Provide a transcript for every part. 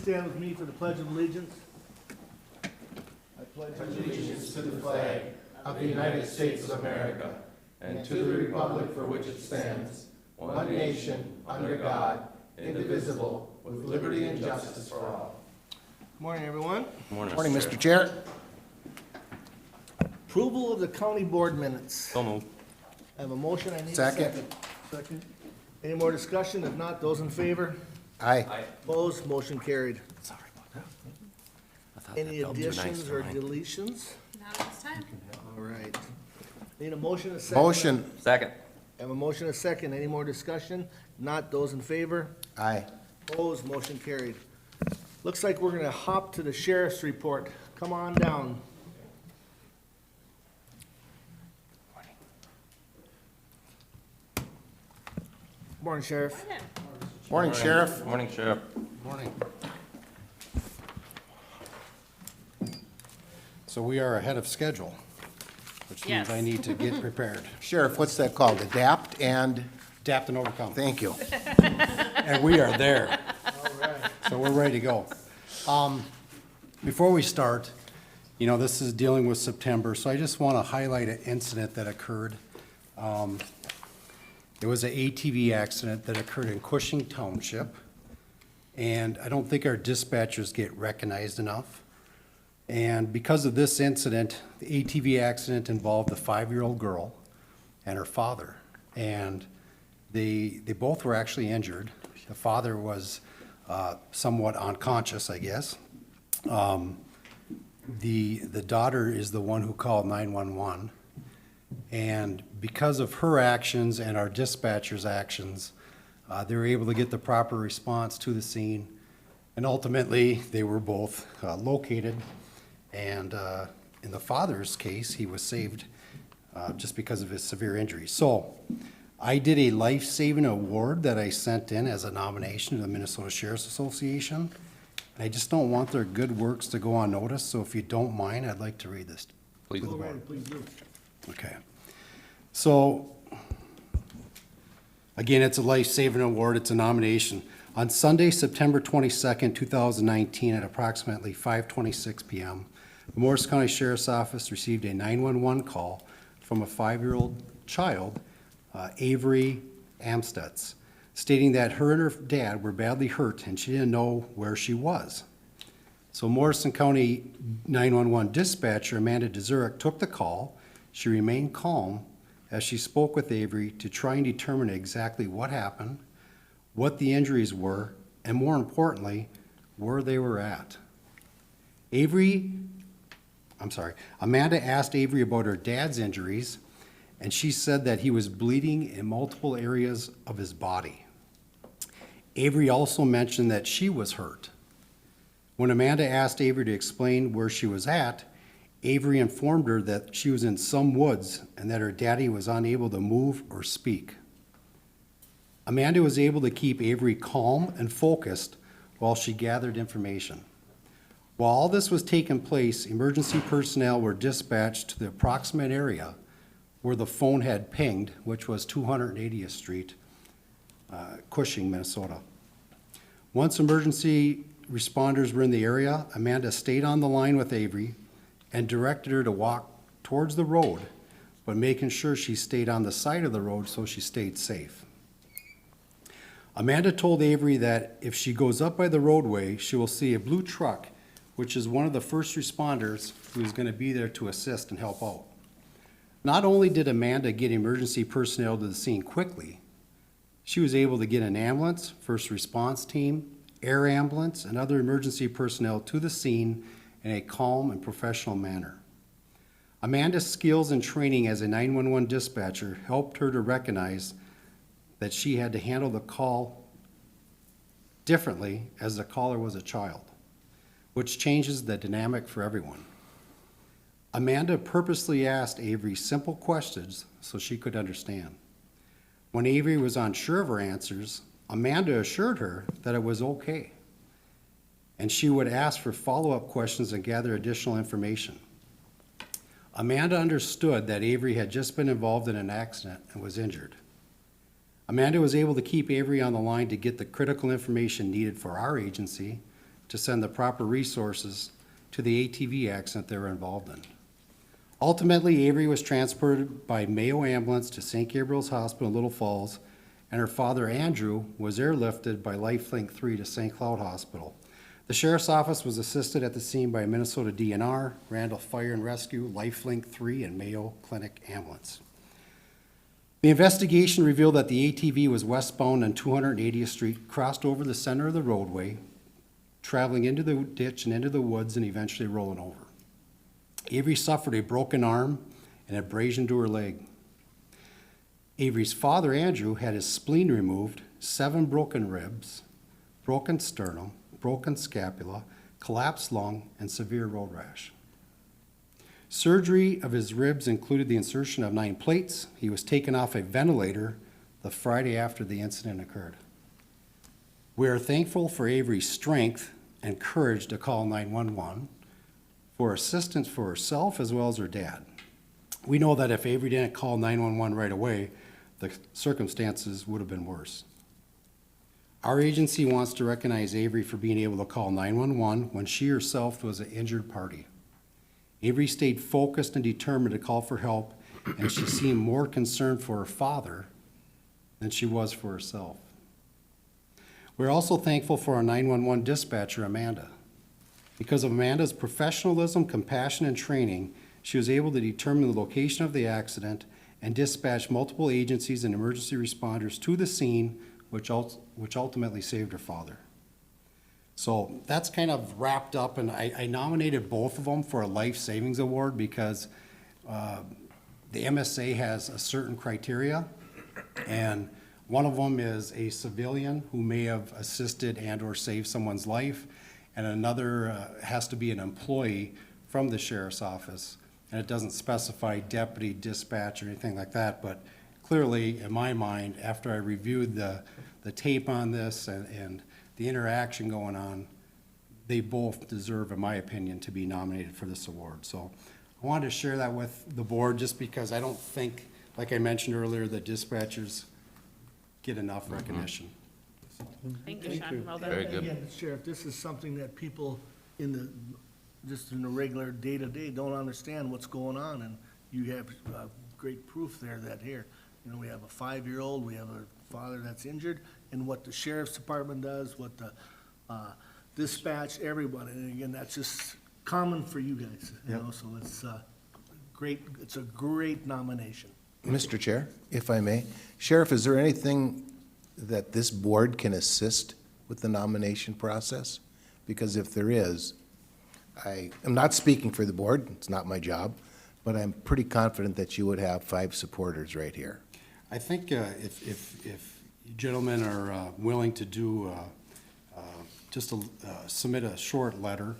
stand with me for the Pledge of Allegiance? I pledge Allegiance to the flag of the United States of America and to the republic for which it stands, one nation, under God, indivisible, with liberty and justice for all. Good morning, everyone. Morning, Mr. Chair. Approval of the county board minutes. So moved. I have a motion, I need a Second. second. Second. Any more discussion? If not, those in favor? Aye. Opposed, motion carried. Sorry about that. I thought Any that felt too nice additions for or mine. deletions? Not at this time. All right. Need a motion, a second? Motion. Second. I have a motion, a second. Any more discussion? Not those in favor? Aye. Opposed, motion carried. Looks like we're gonna hop to the sheriff's report. Come on down. Morning, Sheriff. Morning, Sheriff. Morning, Sheriff. Morning. So we are ahead of schedule, which means Yes. I need to get prepared. Sheriff, what's that called? Adapt and, Adapt and overcome. thank you. And we are there. All right. So we're ready to go. Before we start, you know, this is dealing with September, so I just want to highlight an incident that occurred. It was an ATV accident that occurred in Cushing Township, and I don't think our dispatchers get recognized enough. And because of this incident, the ATV accident involved a 5-year-old girl and her father. And they both were actually injured. The father was somewhat unconscious, I guess. The daughter is the one who called 911. And because of her actions and our dispatcher's actions, they were able to get the proper response to the scene. And ultimately, they were both located. And in the father's case, he was saved just because of his severe injuries. So I did a life-saving award that I sent in as a nomination to the Minnesota Sheriff's Association. And I just don't want their good works to go unnoticed, so if you don't mind, I'd like to read this. Please. Go right, please do. Okay. So, again, it's a life-saving award, it's a nomination. On Sunday, September 22nd, 2019, at approximately 5:26 p.m., the Morrison County Sheriff's Office received a 911 call from a 5-year-old child, Avery Amstutz, stating that her and her dad were badly hurt and she didn't know where she was. So Morrison County 911 dispatcher Amanda Dzurek took the call. She remained calm as she spoke with Avery to try and determine exactly what happened, what the injuries were, and more importantly, where they were at. Amanda asked Avery about her dad's injuries, and she said that he was bleeding in multiple areas of his body. Avery also mentioned that she was hurt. When Amanda asked Avery to explain where she was at, Avery informed her that she was in some woods and that her daddy was unable to move or speak. Amanda was able to keep Avery calm and focused while she gathered information. While all this was taking place, emergency personnel were dispatched to the approximate area where the phone had pinged, which was 280th Street, Cushing, Minnesota. Once emergency responders were in the area, Amanda stayed on the line with Avery and directed her to walk towards the road, but making sure she stayed on the side of the road so she stayed safe. Amanda told Avery that if she goes up by the roadway, she will see a blue truck, which is one of the first responders who is going to be there to assist and help out. Not only did Amanda get emergency personnel to the scene quickly, she was able to get an ambulance, first response team, air ambulance, and other emergency personnel to the scene in a calm and professional manner. Amanda's skills and training as a 911 dispatcher helped her to recognize that she had to handle the call differently as the caller was a child, which changes the dynamic for everyone. Amanda purposely asked Avery simple questions so she could understand. When Avery was unsure of her answers, Amanda assured her that it was okay, and she would ask for follow-up questions and gather additional information. Amanda understood that Avery had just been involved in an accident and was injured. Amanda was able to keep Avery on the line to get the critical information needed for our agency to send the proper resources to the ATV accident they were involved in. Ultimately, Avery was transported by Mayo ambulance to St. Gabriel's Hospital in Little Falls, and her father, Andrew, was airlifted by Lifelink 3 to St. Cloud Hospital. The sheriff's office was assisted at the scene by Minnesota DNR, Randall Fire and Rescue, Lifelink 3, and Mayo Clinic Ambulance. The investigation revealed that the ATV was westbound on 280th Street, crossed over the center of the roadway, traveling into the ditch and into the woods, and eventually rolling over. Avery suffered a broken arm and abrasion to her leg. Avery's father, Andrew, had his spleen removed, 7 broken ribs, broken sternum, broken scapula, collapsed lung, and severe road rash. Surgery of his ribs included the insertion of 9 plates. He was taken off a ventilator the Friday after the incident occurred. We are thankful for Avery's strength and courage to call 911 for assistance for herself as well as her dad. We know that if Avery didn't call 911 right away, the circumstances would have been worse. Our agency wants to recognize Avery for being able to call 911 when she herself was an injured party. Avery stayed focused and determined to call for help, and she seemed more concerned for her father than she was for herself. We're also thankful for our 911 dispatcher, Amanda. Because of Amanda's professionalism, compassion, and training, she was able to determine the location of the accident and dispatch multiple agencies and emergency responders to the scene, which ultimately saved her father. So that's kind of wrapped up, and I nominated both of them for a Life Savings Award because the MSA has a certain criteria, and one of them is a civilian who may have assisted and or saved someone's life, and another has to be an employee from the sheriff's office. And it doesn't specify deputy, dispatch, or anything like that, but clearly, in my mind, after I reviewed the tape on this and the interaction going on, they both deserve, in my opinion, to be nominated for this award. So I wanted to share that with the board just because I don't think, like I mentioned earlier, that dispatchers get enough recognition. Thank you, Sean. Well done. Very good. Again, Sheriff, this is something that people just in the regular day-to-day don't understand what's going on, and you have great proof there that here, we have a 5-year-old, we have a father that's injured, and what the sheriff's department does, what the dispatch, everybody, and again, that's just common for you guys, so it's great, it's a great nomination. Mr. Chair, if I may, Sheriff, is there anything that this board can assist with the nomination process? Because if there is, I am not speaking for the board, it's not my job, but I'm pretty confident that you would have 5 supporters right here. I think if you gentlemen are willing to do, submit a short letter,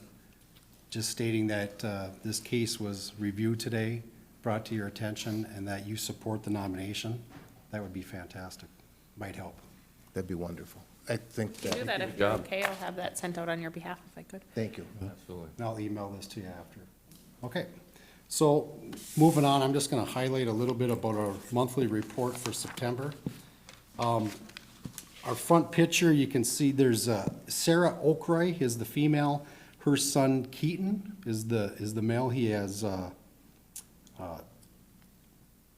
just stating that this case was reviewed today, brought to your attention, and that you support the nomination, that would be fantastic. Might help. That'd be wonderful. I think Do that that, if you're okay. I'll have that sent out on your behalf if I could. thank you. And I'll email this to you after. Okay, so moving on, I'm just gonna highlight a little bit about our monthly report for September. Our front picture, you can see there's Sarah Okroy is the female. Her son Keaton is the male. He has, I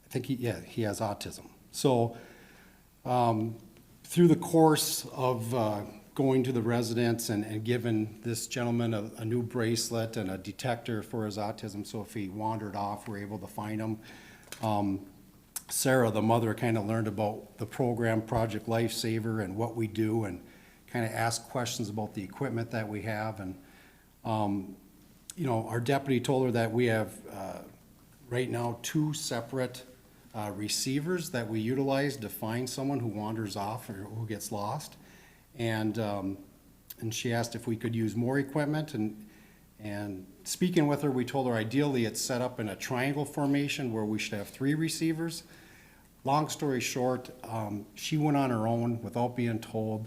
think he has autism. So, through the course of going to the residence and giving this gentleman a new bracelet and a detector for his autism, so if he wandered off, we're able to find him. Sarah, the mother, kind of learned about the program Project Lifesaver and what we do, and kind of asked questions about the equipment that we have. And our deputy told her that we have right now 2 separate receivers that we utilize to find someone who wanders off or who gets lost. And she asked if we could use more equipment, and speaking with her, we told her ideally it's set up in a triangle formation where we should have 3 receivers. Long story short, she went on her own without being told,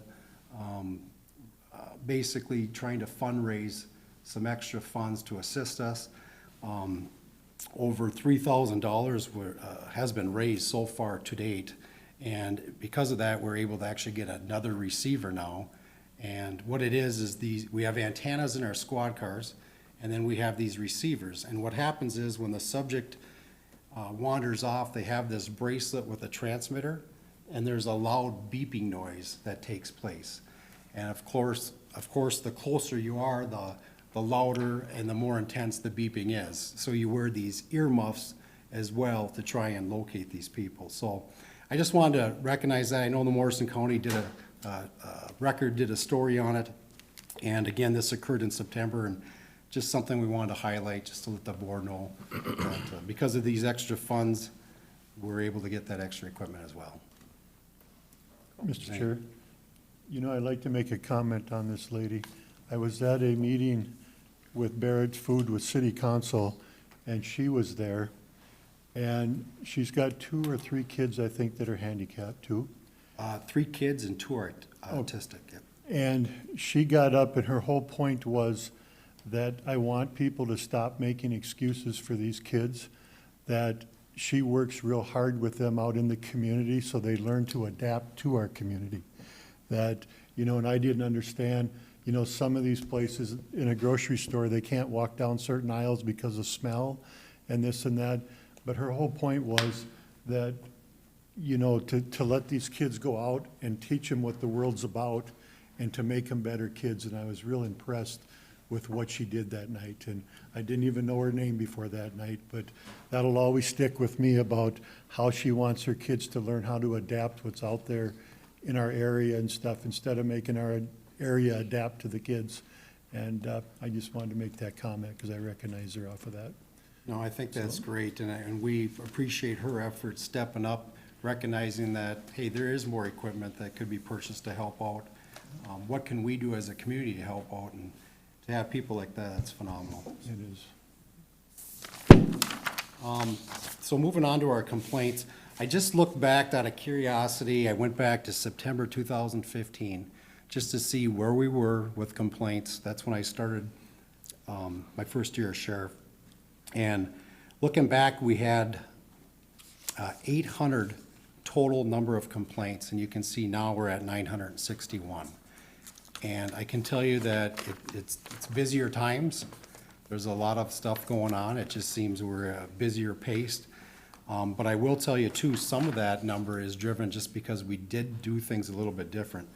basically trying to fundraise some extra funds to assist us. Over $3,000 has been raised so far to date, and because of that, we're able to actually get another receiver now, And what it is we have antennas in our squad cars, and then we have these receivers. And what happens is when the subject wanders off, they have this bracelet with a transmitter, and there's a loud beeping noise that takes place. And of course, the closer you are, the louder and the more intense the beeping is. So you wear these earmuffs as well to try and locate these people. So I just wanted to recognize that. I know the Morrison County did a story on it. And again, this occurred in September, and just something we wanted to highlight, just to let the board know that because of these extra funds, we're able to get that extra equipment as well. Mr. Chair, I'd like to make a comment on this lady. I was at a meeting with Barrett's Food with City Council, and she was there. And she's got 2 or 3 kids, I think, that are handicapped too. 3 kids and 2 are autistic, yep. And she got up, and her whole point was that I want people to stop making excuses for these kids, that she works real hard with them out in the community so they learn to adapt to our community. That, and I didn't understand, some of these places in a grocery store, they can't walk down certain aisles because of smell and this and that. But her whole point was that, to let these kids go out and teach them what the world's about and to make them better kids. And I was real impressed with what she did that night. And I didn't even know her name before that night, but that'll always stick with me about how she wants her kids to learn how to adapt what's out there in our area and stuff, instead of making our area adapt to the kids. And I just wanted to make that comment because I recognize her off of that. No, I think that's great, and we appreciate her efforts stepping up, recognizing that, hey, there is more equipment that could be purchased to help out. What can we do as a community to help out? And to have people like that, that's phenomenal. It is. So moving on to our complaints, I just looked back out of curiosity. I went back to September 2015 just to see where we were with complaints. That's when I started my first year as sheriff. And looking back, we had 800 total number of complaints, and you can see now we're at 961. And I can tell you that it's busier times. There's a lot of stuff going on. It just seems we're busier paced. But I will tell you too, some of that number is driven just because we did do things a little bit different.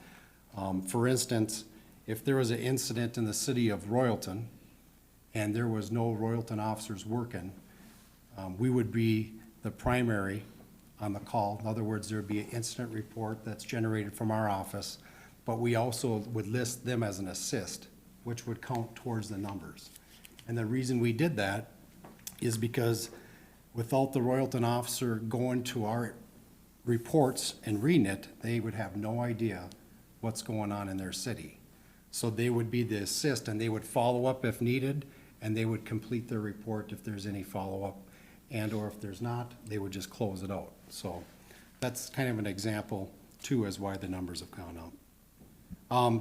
For instance, if there was an incident in the city of Royalton and there was no Royalton officers working, we would be the primary on the call. In other words, there would be an incident report that's generated from our office, but we also would list them as an assist, which would count towards the numbers. And the reason we did that is because without the Royalton officer going to our reports and reading it, they would have no idea what's going on in their city. So they would be the assist, and they would follow up if needed, and they would complete their report if there's any follow-up, and or if there's not, they would just close it out. So that's kind of an example too as why the numbers have gone up.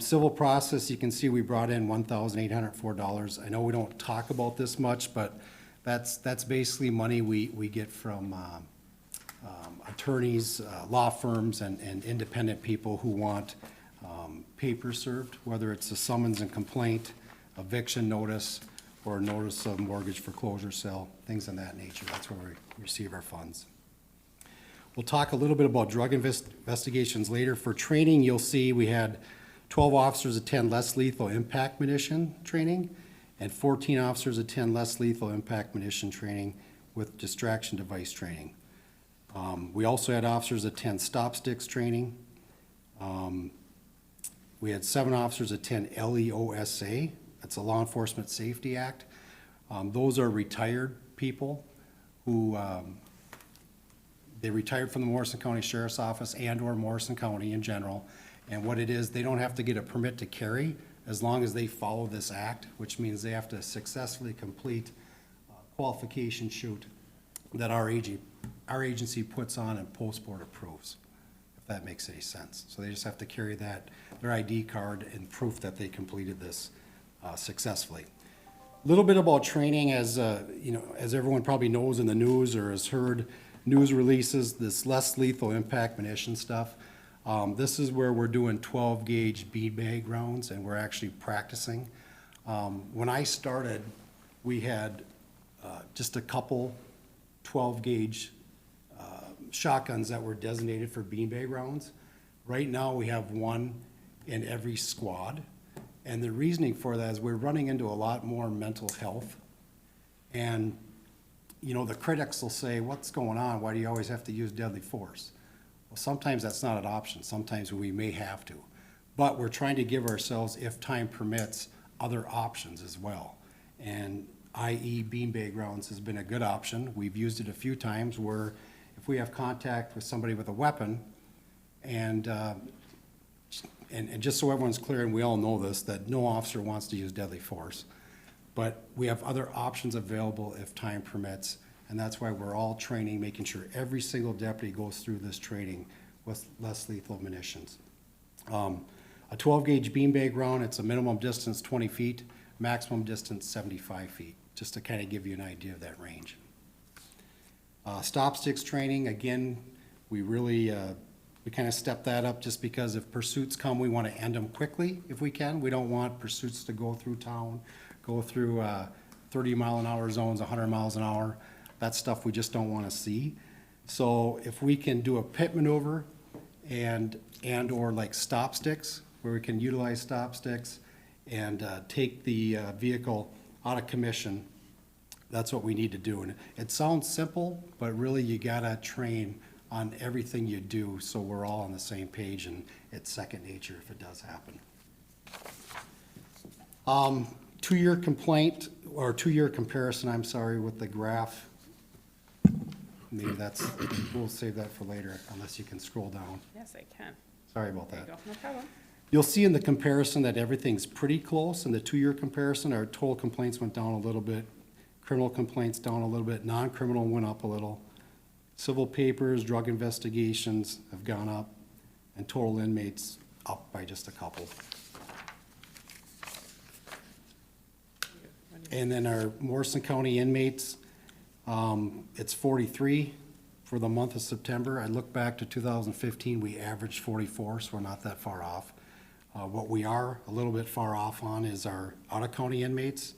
Civil process, you can see we brought in $1,804. I know we don't talk about this much, but that's basically money we get from attorneys, law firms, and independent people who want papers served, whether it's a summons and complaint, eviction notice, or a notice of mortgage foreclosure sale, things of that nature. That's where we receive our funds. We'll talk a little bit about drug investigations later. For training, you'll see we had 12 officers attend less lethal impact munition training, and 14 officers attend less lethal impact munition training with distraction device training. We also had officers attend stop sticks training. We had 7 officers attend LEOSA. That's a Law Enforcement Safety Act. Those are retired people who they retired from the Morrison County Sheriff's Office and or Morrison County in general. And what it is, they don't have to get a permit to carry as long as they follow this act, which means they have to successfully complete a qualification shoot that our agency puts on and post-board approves, if that makes any sense. So they just have to carry their ID card and proof that they completed this successfully. A little bit about training, as as everyone probably knows in the news or has heard news releases, this less lethal impact munition stuff. This is where we're doing 12-gauge beanbag rounds, and we're actually practicing. When I started, we had just a couple 12-gauge shotguns that were designated for beanbag rounds. Right now, we have one in every squad. And the reasoning for that is we're running into a lot more mental health. And, you know, the critics will say, what's going on? Why do you always have to use deadly force? Well, sometimes that's not an option. Sometimes we may have to. But we're trying to give ourselves, if time permits, other options as well. And i.e. beanbag rounds has been a good option. We've used it a few times where if we have contact with somebody with a weapon, and just so everyone's clear, and we all know this, that no officer wants to use deadly force. But we have other options available if time permits, and that's why we're all training, making sure every single deputy goes through this training with less lethal munitions. A 12-gauge beanbag round, it's a minimum distance 20 feet, maximum distance 75 feet, just to kind of give you an idea of that range. Stop sticks training, again, we really, we kind of step that up just because if pursuits come, we want to end them quickly if we can. We don't want pursuits to go through town, go through 30-mile-an-hour zones, 100 miles an hour. That's stuff we just don't want to see. So if we can do a pit maneuver and/or like stop sticks, where we can utilize stop sticks and take the vehicle out of commission, that's what we need to do. And it sounds simple, but really you gotta train on everything you do so we're all on the same page, and it's second nature if it does happen. 2-year complaint, or 2-year comparison, I'm sorry, with the graph. Maybe that's, we'll save that for later, unless you can scroll down. Yes, I can. Sorry about There you that. go, no problem. You'll see in the comparison that everything's pretty close. In the 2-year comparison, our total complaints went down a little bit, criminal complaints down a little bit, non-criminal went up a little. Civil papers, drug investigations have gone up, and total inmates up by just a couple. And then our Morrison County inmates, it's 43 for the month of September. I look back to 2015, we averaged 44, so we're not that far off. What we are a little bit far off on is our out-of-county inmates.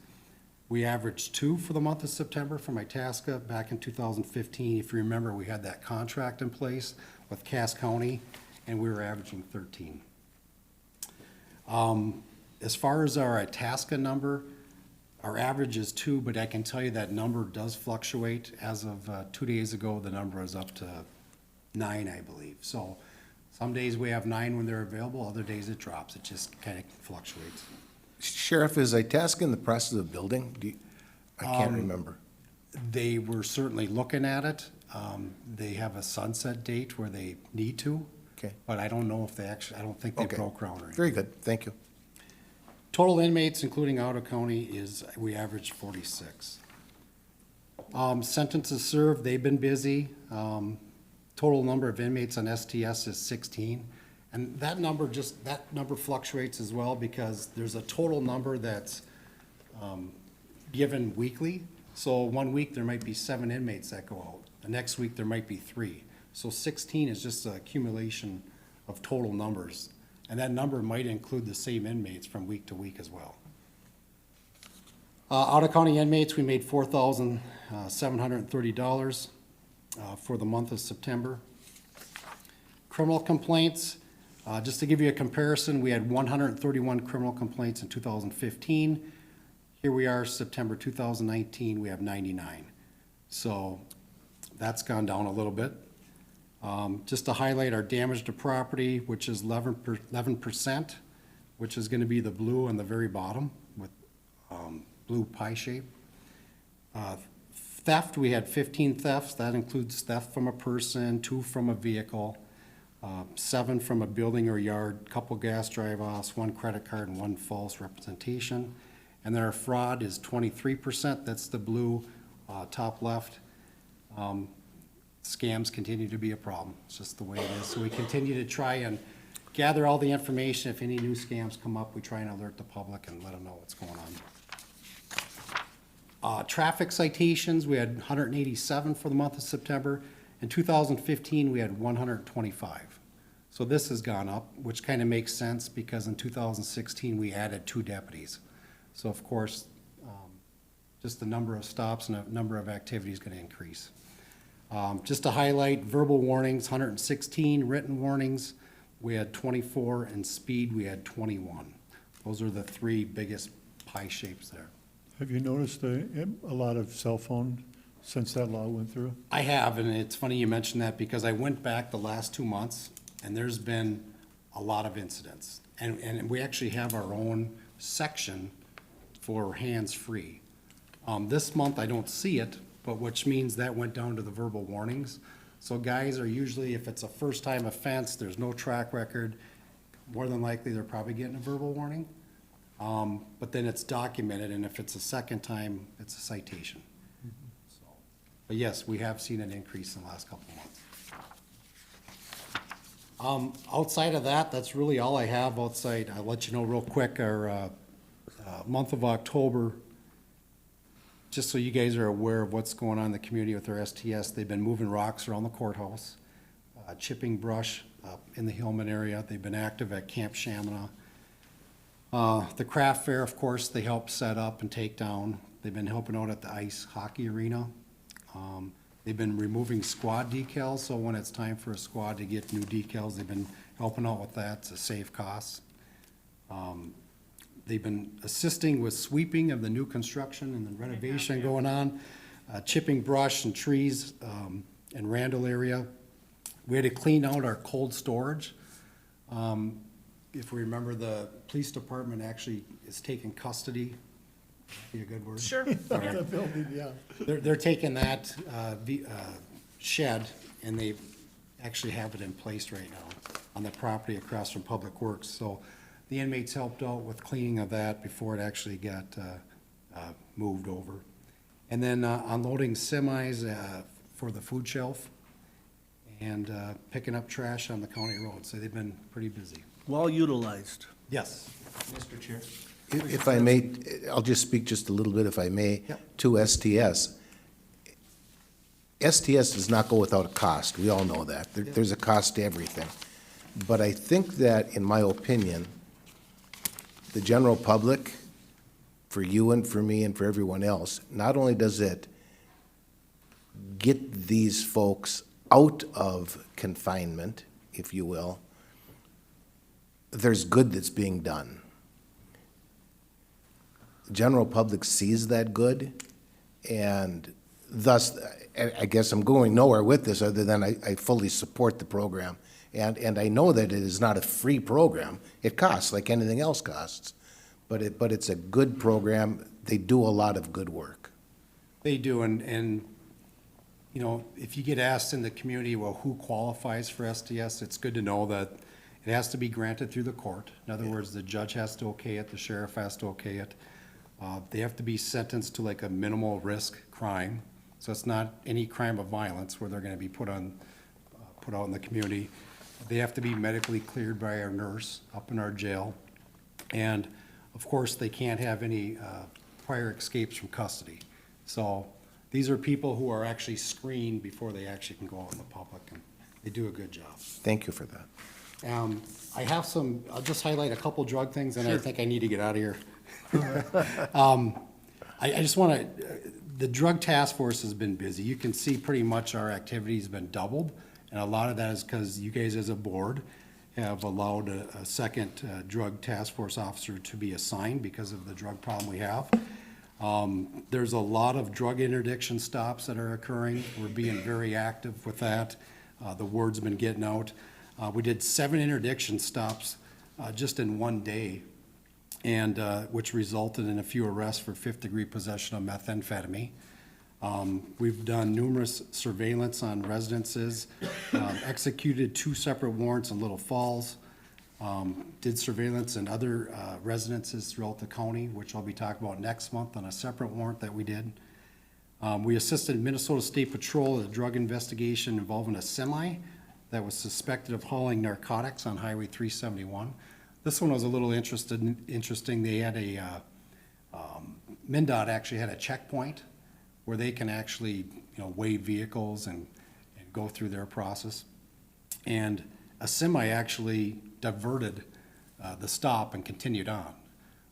We averaged 2 for the month of September from Itasca. Back in 2015, if you remember, we had that contract in place with Cass County, and we were averaging 13. As far as our Itasca number, our average is 2, but I can tell you that number does fluctuate. As of 2 days ago, the number is up to 9, I believe. So some days we have 9 when they're available, other days it drops. It just kind of fluctuates. Sheriff, is Itasca in the process of building? I can't remember. They were certainly looking at it. They have a sunset date where they need to. Okay. But I don't know if they actually, I don't think they Okay. broke ground or anything. Very good, thank you. Total inmates, including out-of-county, is, we average 46. Sentences served, they've been busy. Total number of inmates on STS is 16. And that number fluctuates as well because there's a total number that's given weekly. So 1 week, there might be 7 inmates that go out. The next week, there might be 3. So 16 is just an accumulation of total numbers. And that number might include the same inmates from week to week as well. Out-of-county inmates, we made $4,730 for the month of September. Criminal complaints, just to give you a comparison, we had 131 criminal complaints in 2015. Here we are, September 2019, we have 99. So that's gone down a little bit. Just to highlight our damage to property, which is 11%, which is going to be the blue on the very bottom with blue pie shape. Theft, we had 15 thefts. That includes theft from a person, 2 from a vehicle, 7 from a building or yard, couple gas drive-offs, 1 credit card, and 1 false representation. And then our fraud is 23%. That's the blue top left. Scams continue to be a problem. It's just the way it is. So we continue to try and gather all the information. If any new scams come up, we try and alert the public and let them know what's going on. Traffic citations, we had 187 for the month of September. In 2015, we had 125. So this has gone up, which kind of makes sense because in 2016, we added 2 deputies. So of course, just the number of stops and the number of activities is going to increase. Just to highlight, verbal warnings, 116, written warnings, we had 24, and speed, we had 21. Those are the 3 biggest pie shapes there. Have you noticed a lot of cell phone since that law went through? I have, and it's funny you mentioned that because I went back the last 2 months, and there's been a lot of incidents. And we actually have our own section for hands-free. This month, I don't see it, but which means that went down to the verbal warnings. So guys are usually, if it's a first-time offense, there's no track record, more than likely they're probably getting a verbal warning. But then it's documented, and if it's a second time, it's a citation. So, but yes, we have seen an increase in the last couple of months. Outside of that, that's really all I have outside. I'll let you know real quick, our month of October, just so you guys are aware of what's going on in the community with our STS, they've been moving rocks around the courthouse, chipping brush in the Hillman area. They've been active at Camp Shamana. The craft fair, of course, they help set up and take down. They've been helping out at the ice hockey arena. They've been removing squad decals, so when it's time for a squad to get new decals, they've been helping out with that to save costs. They've been assisting with sweeping of the new construction and the renovation going on, chipping brush and trees in Randall area. We had to clean out our cold storage. If we remember, the police department actually is taking custody. Be a good word? Sure. The building, yeah. They're taking that shed, and they actually have it in place right now on the property across from Public Works. So the inmates helped out with cleaning of that before it actually got moved over. And then unloading semis for the food shelf and picking up trash on the county road. So they've been pretty busy. Well utilized. Yes. Mr. Chair. If I may, I'll just speak just a little bit, if I may, Yep. to STS. STS does not go without a cost. We all know that. There's a cost to everything. But I think that, in my opinion, the general public, for you and for me and for everyone else, not only does it get these folks out of confinement, if you will, there's good that's being done. General public sees that good, and thus, I guess I'm going nowhere with this other than I fully support the program. And I know that it is not a free program. It costs like anything else costs, but it's a good program. They do a lot of good work. They do, and you know, if you get asked in the community, well, who qualifies for STS, it's good to know that it has to be granted through the court. In other words, the judge has to okay it, the sheriff has to okay it. They have to be sentenced to like a minimal risk crime, so it's not any crime of violence where they're gonna be put out in the community. They have to be medically cleared by our nurse up in our jail. And of course, they can't have any prior escapes from custody. So these are people who are actually screened before they actually can go out in the public, and they do a good job. Thank you for that. I have I'll just highlight a couple drug things, and I think I need to get out of here. I just want to, the drug task force has been busy. You can see pretty much our activity's have been doubled, and a lot of that is because you guys as a board have allowed a second drug task force officer to be assigned because of the drug problem we have. There's a lot of drug interdiction stops that are occurring. We're being very active with that. The word's been getting out. We did 7 interdiction stops just in one day, and which resulted in a few arrests for 5th-degree possession of methamphetamine. We've done numerous surveillance on residences, executed 2 separate warrants in Little Falls, did surveillance in other residences throughout the county, which I'll be talking about next month on a separate warrant that we did. We assisted Minnesota State Patrol in a drug investigation involving a semi that was suspected of hauling narcotics on Highway 371. This one was a little interesting. They had MnDOT actually had a checkpoint where they can actually, weigh vehicles and go through their process. And a semi actually diverted the stop and continued on.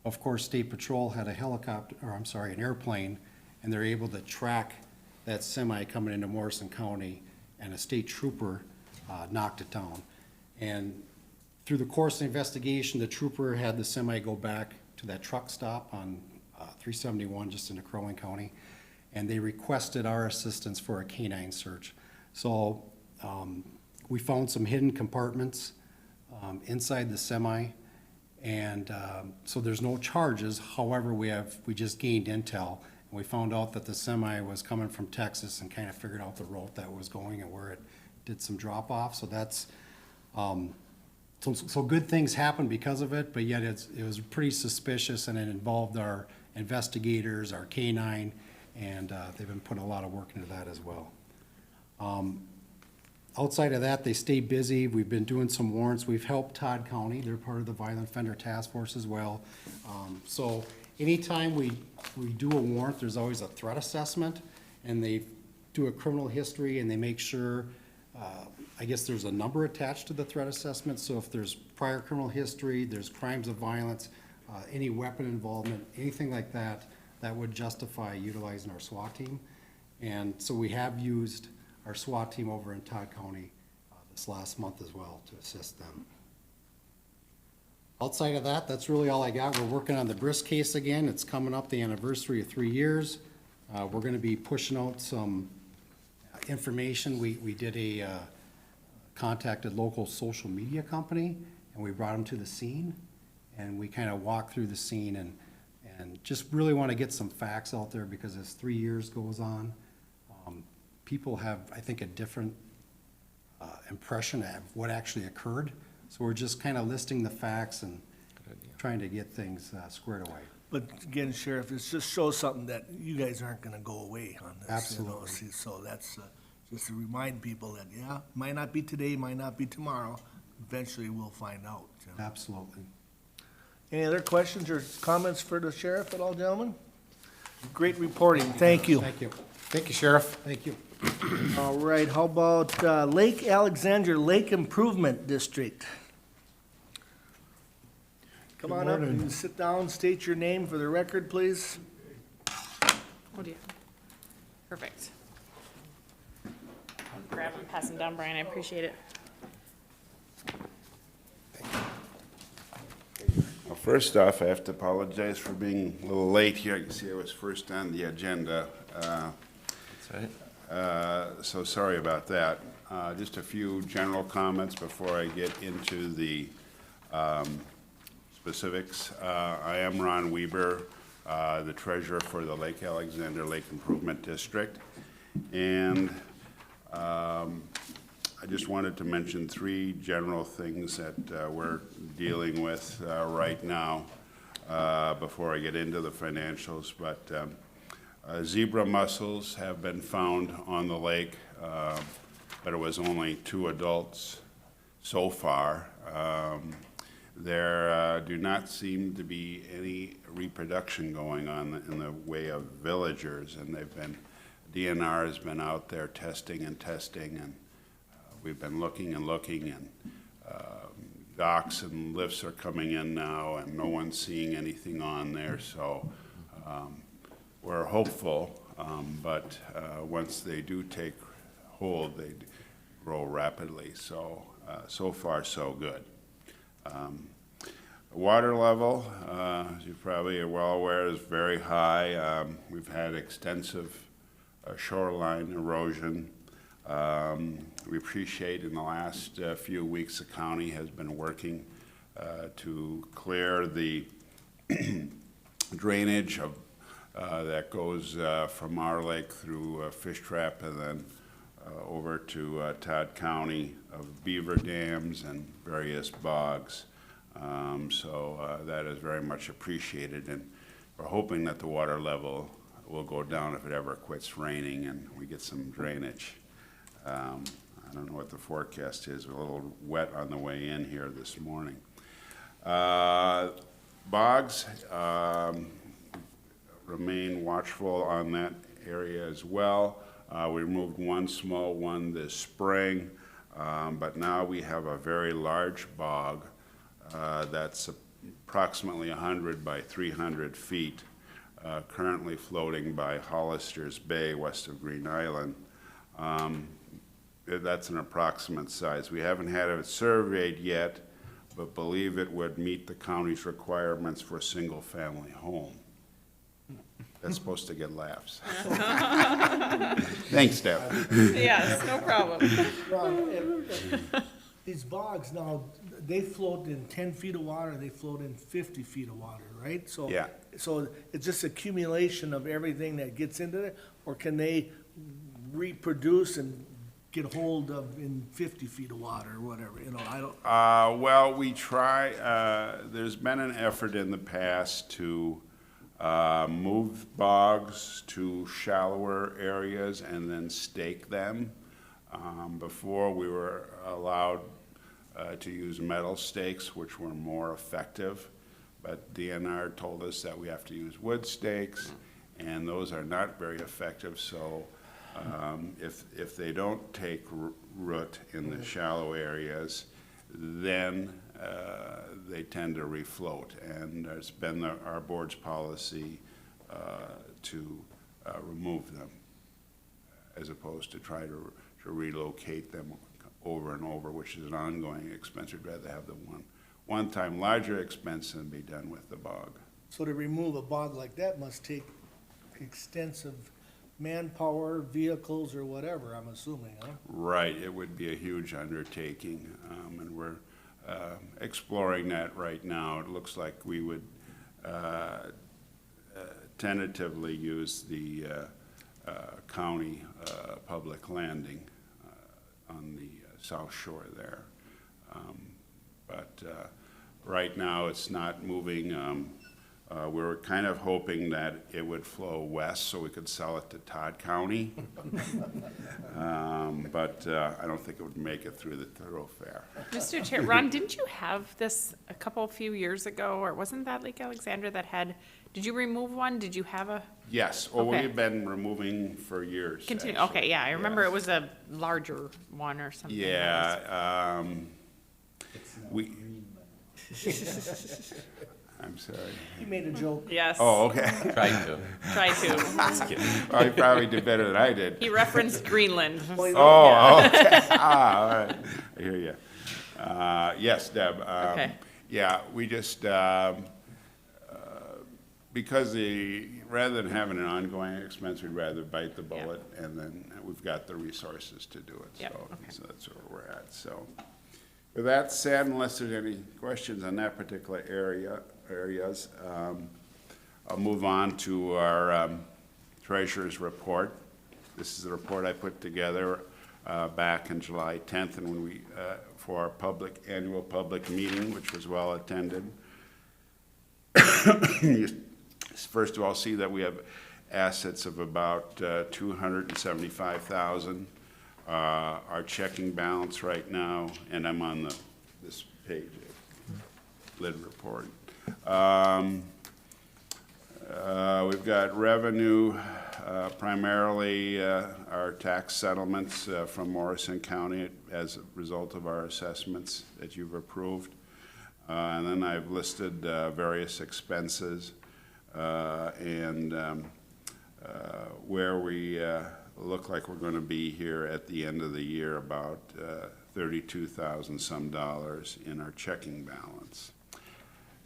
Of course, State Patrol had a helicopter, or I'm sorry, an airplane, and they're able to track that semi coming into Morrison County, and a state trooper knocked it down. And through the course of the investigation, the trooper had the semi go back to that truck stop on 371 just into Crow Wing County, and they requested our assistance for a canine search. So we found some hidden compartments inside the semi, and so there's no charges. However, we just gained intel, and we found out that the semi was coming from Texas and kind of figured out the route that was going and where it did some drop off. So that's so good things happened because of it, but yet it was pretty suspicious, and it involved our investigators, our canine, and they've been putting a lot of work into that as well. Outside of that, they stay busy. We've been doing some warrants. We've helped Todd County. They're part of the Violent Offender Task Force as well. So anytime we do a warrant, there's always a threat assessment, and they do a criminal history, and they make sure, I guess there's a number attached to the threat assessment. So if there's prior criminal history, there's crimes of violence, any weapon involvement, anything like that, that would justify utilizing our SWAT team. And so we have used our SWAT team over in Todd County this last month as well to assist them. Outside of that, that's really all I got. We're working on the Brisk case again. It's coming up, the anniversary of 3 years. We're gonna be pushing out some information. We did a contacted local social media company, and we brought them to the scene, and we kind of walked through the scene and just really want to get some facts out there, because as 3 years goes on, people have, I think, a different impression of what actually occurred. So we're just kind of listing the facts and trying to get things squared away. But again, Sheriff, it just shows something that you guys aren't gonna go away on this. You know. Absolutely. See, so that's just to remind people that, yeah, might not be today, might not be tomorrow. Eventually, we'll find out. You know. Absolutely. Any other questions or comments for the sheriff at all, gentlemen? Great reporting, thank you. Thank you. Thank you, Sheriff. Thank you. All right, how about Lake Alexandria Lake Improvement District? Come Good on up morning. and sit down, state your name for the record, please. Oh, dear. Perfect. I'll grab and pass them down, Brian. I appreciate it. Well, first off, I have to apologize for being a little late here. You see, I was first on the agenda. So sorry about that. Just a few general comments before I get into the specifics. I am Ron Weber, the treasurer for the Lake Alexander Lake Improvement District. And I just wanted to mention three general things that we're dealing with right now before I get into the financials. But zebra mussels have been found on the lake, but it was only 2 adults so far. There do not seem to be any reproduction going on in the way of villagers, and DNR has been out there testing, and we've been looking, and docks and lifts are coming in now, and no one's seeing anything on there, so we're hopeful, but once they do take hold, they grow rapidly, so so far so good. Water level, as you probably are well aware, is very high. We've had extensive shoreline erosion. We appreciate in the last few weeks the county has been working to clear the drainage of that goes from our lake through Fish Trap and then over to Todd County of beaver dams and various bogs. So that is very much appreciated, and we're hoping that the water level will go down if it ever quits raining and we get some drainage. I don't know what the forecast is. We're a little wet on the way in here this morning. Bogs, remain watchful on that area as well. We removed one small one this spring. But now we have a very large bog that's approximately 100 by 300 feet, currently floating by Hollister's Bay west of Green Island. That's an approximate size. We haven't had it surveyed yet, but believe it would meet the county's requirements for a single-family home. That's supposed to get laughs. Thanks, Deb. Yes, no problem. These bogs now, they float in 10 feet of water, they float in 50 feet of water, right? So, Yeah. so it's just accumulation of everything that gets into it, or can they reproduce and get hold of in 50 feet of water or whatever, you know, I don't, Well, we try, there's been an effort in the past to move bogs to shallower areas and then stake them. Before, we were allowed to use metal stakes, which were more effective, but DNR told us that we have to use wood stakes, and those are not very effective, so if they don't take root in the shallow areas, then they tend to refloat. And it's been our board's policy to remove them, as opposed to try to relocate them over and over, which is an ongoing expense. We'd rather have the one-time larger expense than be done with the bog. so to remove a bog like that must take extensive manpower, vehicles, or whatever, I'm assuming, huh? Right, it would be a huge undertaking, and we're exploring that right now. It looks like we would tentatively use the county public landing on the south shore there. But right now, it's not moving. We were kind of hoping that it would flow west so we could sell it to Todd County. But I don't think it would make it through the thoroughfare. Mr. Chair, Ron, didn't you have this a few years ago, or wasn't that Lake Alexandra that had, did you remove one? Did you have a? Yes, well, Okay. we've been removing for years. Continue, actually. okay, yeah, I remember it was a larger one or something. Yeah, we. I'm sorry. He made a joke. Yes. Oh, okay. Tried to. Try to. Well, he probably did better than I did. He referenced Greenland. Oh, okay. All right. I hear you. Yes, Deb. Okay. Yeah, we just, because rather than having an ongoing expense, we'd rather bite the bullet, and then we've got the resources to do it. Yep, So, okay. so that's where we're at. So, with that said, unless there's any questions on that particular areas, I'll move on to our treasurer's report. This is the report I put together back on July 10th, and when we for our annual public meeting, which was well attended. You first of all see that we have assets of about $275,000. Our checking balance right now, and I'm on this page, lid report. We've got revenue, primarily our tax settlements from Morrison County as a result of our assessments that you've approved. And then I've listed various expenses and where we look like we're going to be here at the end of the year, about $32,000 some dollars in our checking balance.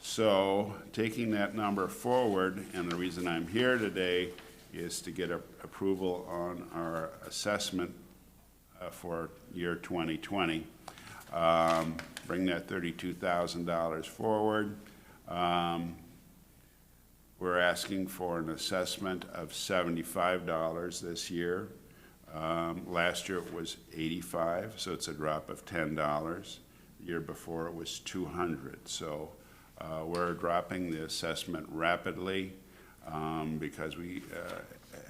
So taking that number forward, and the reason I'm here today is to get approval on our assessment for year 2020. Bring that $32,000 forward. We're asking for an assessment of $75 this year. Last year it was $85, so it's a drop of $10. The year before it was $200. So we're dropping the assessment rapidly because we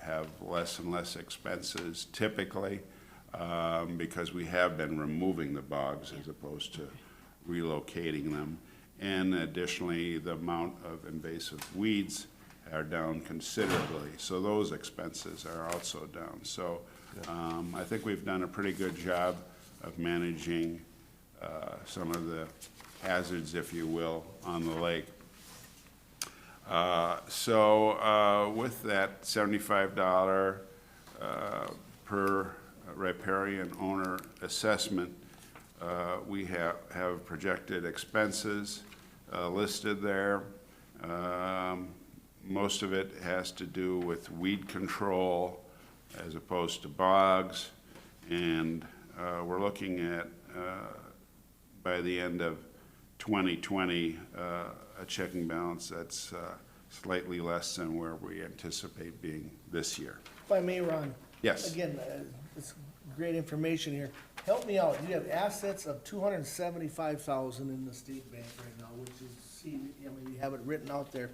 have less and less expenses typically because we have been removing the bogs as opposed to relocating them. And additionally, the amount of invasive weeds are down considerably. So those expenses are also down. So I think we've done a pretty good job of managing some of the hazards, if you will, on the lake. So with that $75 per riparian owner assessment, we have projected expenses listed there. Most of it has to do with weed control as opposed to bogs, and we're looking at, by the end of 2020, a checking balance that's slightly less than where we anticipate being this year. If I may, Ron? Yes. Again, it's great information here. Help me out. You have assets of $275,000 in the state bank right now, which is, see, I mean, you have it written out there.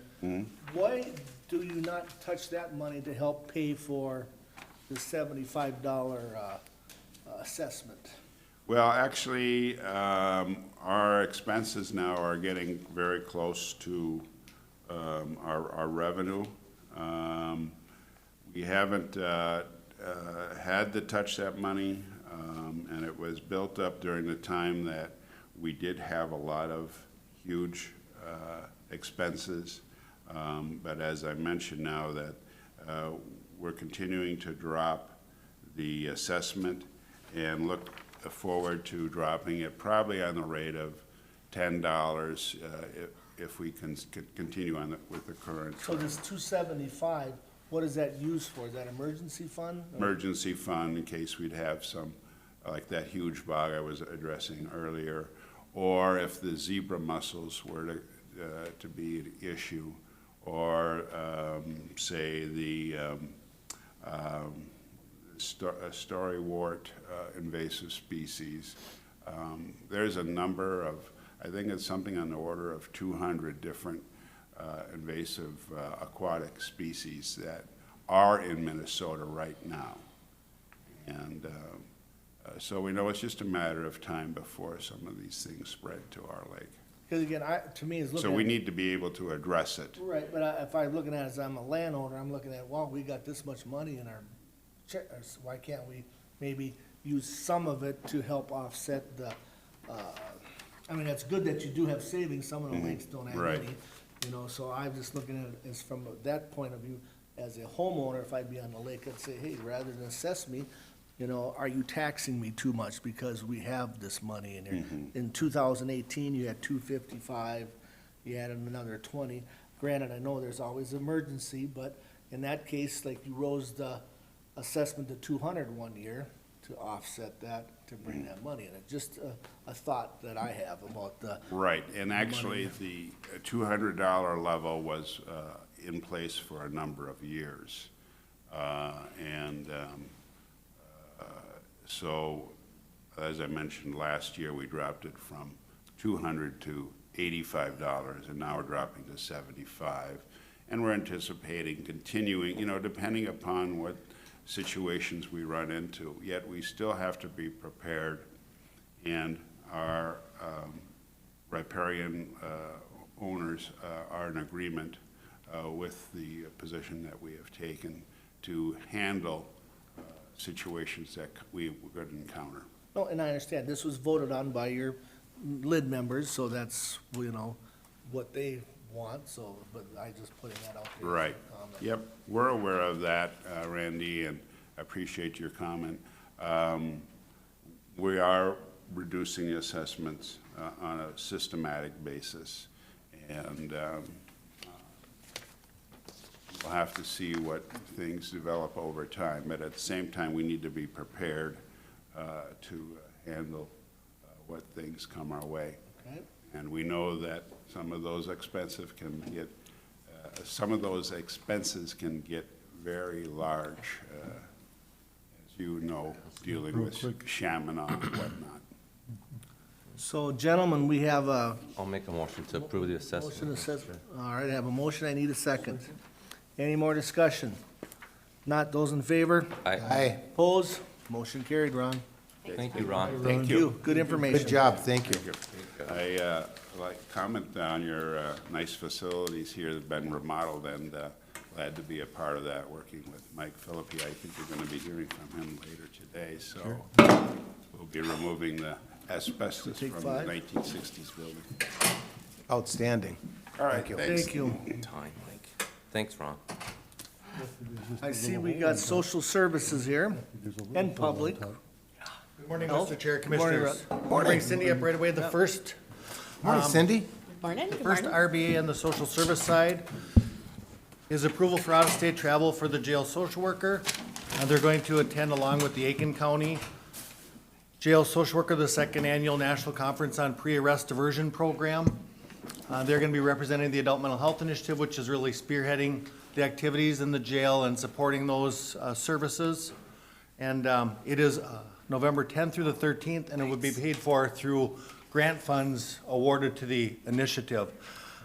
Why do you not touch that money to help pay for the $75 assessment? Well, actually, our expenses now are getting very close to our revenue. We haven't had to touch that money, and it was built up during the time that we did have a lot of huge expenses. But as I mentioned now, that we're continuing to drop the assessment and look forward to dropping it probably on the rate of $10 if we can continue on with the current. So this 275, what is that used for? Is that emergency fund? Emergency fund in case we'd have some, like that huge bog I was addressing earlier, or if the zebra mussels were to be an issue, or say the storywort invasive species. There's a number of, I think it's something on the order of 200 different invasive aquatic species that are in Minnesota right now. And so we know it's just a matter of time before some of these things spread to our lake. Because again, to me, is looking So at. we need to be able to address it. Right, but if I'm looking at it as I'm a landowner, I'm looking at, well, we got this much money in our check, why can't we maybe use some of it to help offset the, I mean, it's good that you do have savings, some of the lakes don't have Right. any, you know, so I'm just looking at it as from that point of view, as a homeowner, if I'd be on the lake, I'd say, hey, rather than assess me, you know, are you taxing me too much because we have this money in here? In 2018, you had 255, you added another 20. Granted, I know there's always emergency, but in that case, like you rose the assessment to 200 one year to offset that, to bring that money in. It's just a thought that I have about the. Right, and actually, the $200 level was in place for a number of years. So, as I mentioned, last year, we dropped it from $200 to $85, and now we're dropping to $75. And we're anticipating continuing, you know, depending upon what situations we run into. Yet we still have to be prepared, and our riparian owners are in agreement with the position that we have taken to handle situations that we could encounter. No, and I understand, this was voted on by your lid members, so that's, you know, what they want, so, but I just putting that out there. as a Right. comment. Yep, we're aware of that, Randy, and I appreciate your comment. We are reducing the assessments on a systematic basis, and we'll have to see what things develop over time, but at the same time, we need to be prepared to handle what things come our way. Okay. And we know that some of those expenses can get very large, as you know, dealing Real with quick. Chaminade and whatnot. So gentlemen, we have a I'll make a motion to approve the assessment. motion assessment. All right, I have a motion, I need a second. Any more discussion? Not, those in favor? Aye, Opposed? Motion carried, Ron. Thank you, Ron. Thank you. Good information. good job, thank you. I like to comment on your nice facilities here that have been remodeled, and glad to be a part of that, working with Mike Philippi. I think you're going to be hearing from him later today, so We'll be removing the asbestos Take from the five. 1960s building. Outstanding. All right, thanks. Thank you. Time, Mike. Thanks, Ron. I see we got social services here and public. Good morning, Health. Mr. Chair, Good morning, Commissioners. Russ. I'm gonna bring Cindy up right away. The first Morning, Cindy. Morning, good First RBA on the social service side is approval for out-of-state travel for the jail social worker. They're going to attend along with the Aiken County Jail Social Worker, the second annual National Conference on Pre-Arrest Diversion Program. They're gonna be representing the Adult Mental Health Initiative, which is really spearheading the activities in the jail and supporting those services. And it is November 10th through the 13th, and it would be paid for through grant funds awarded to the initiative.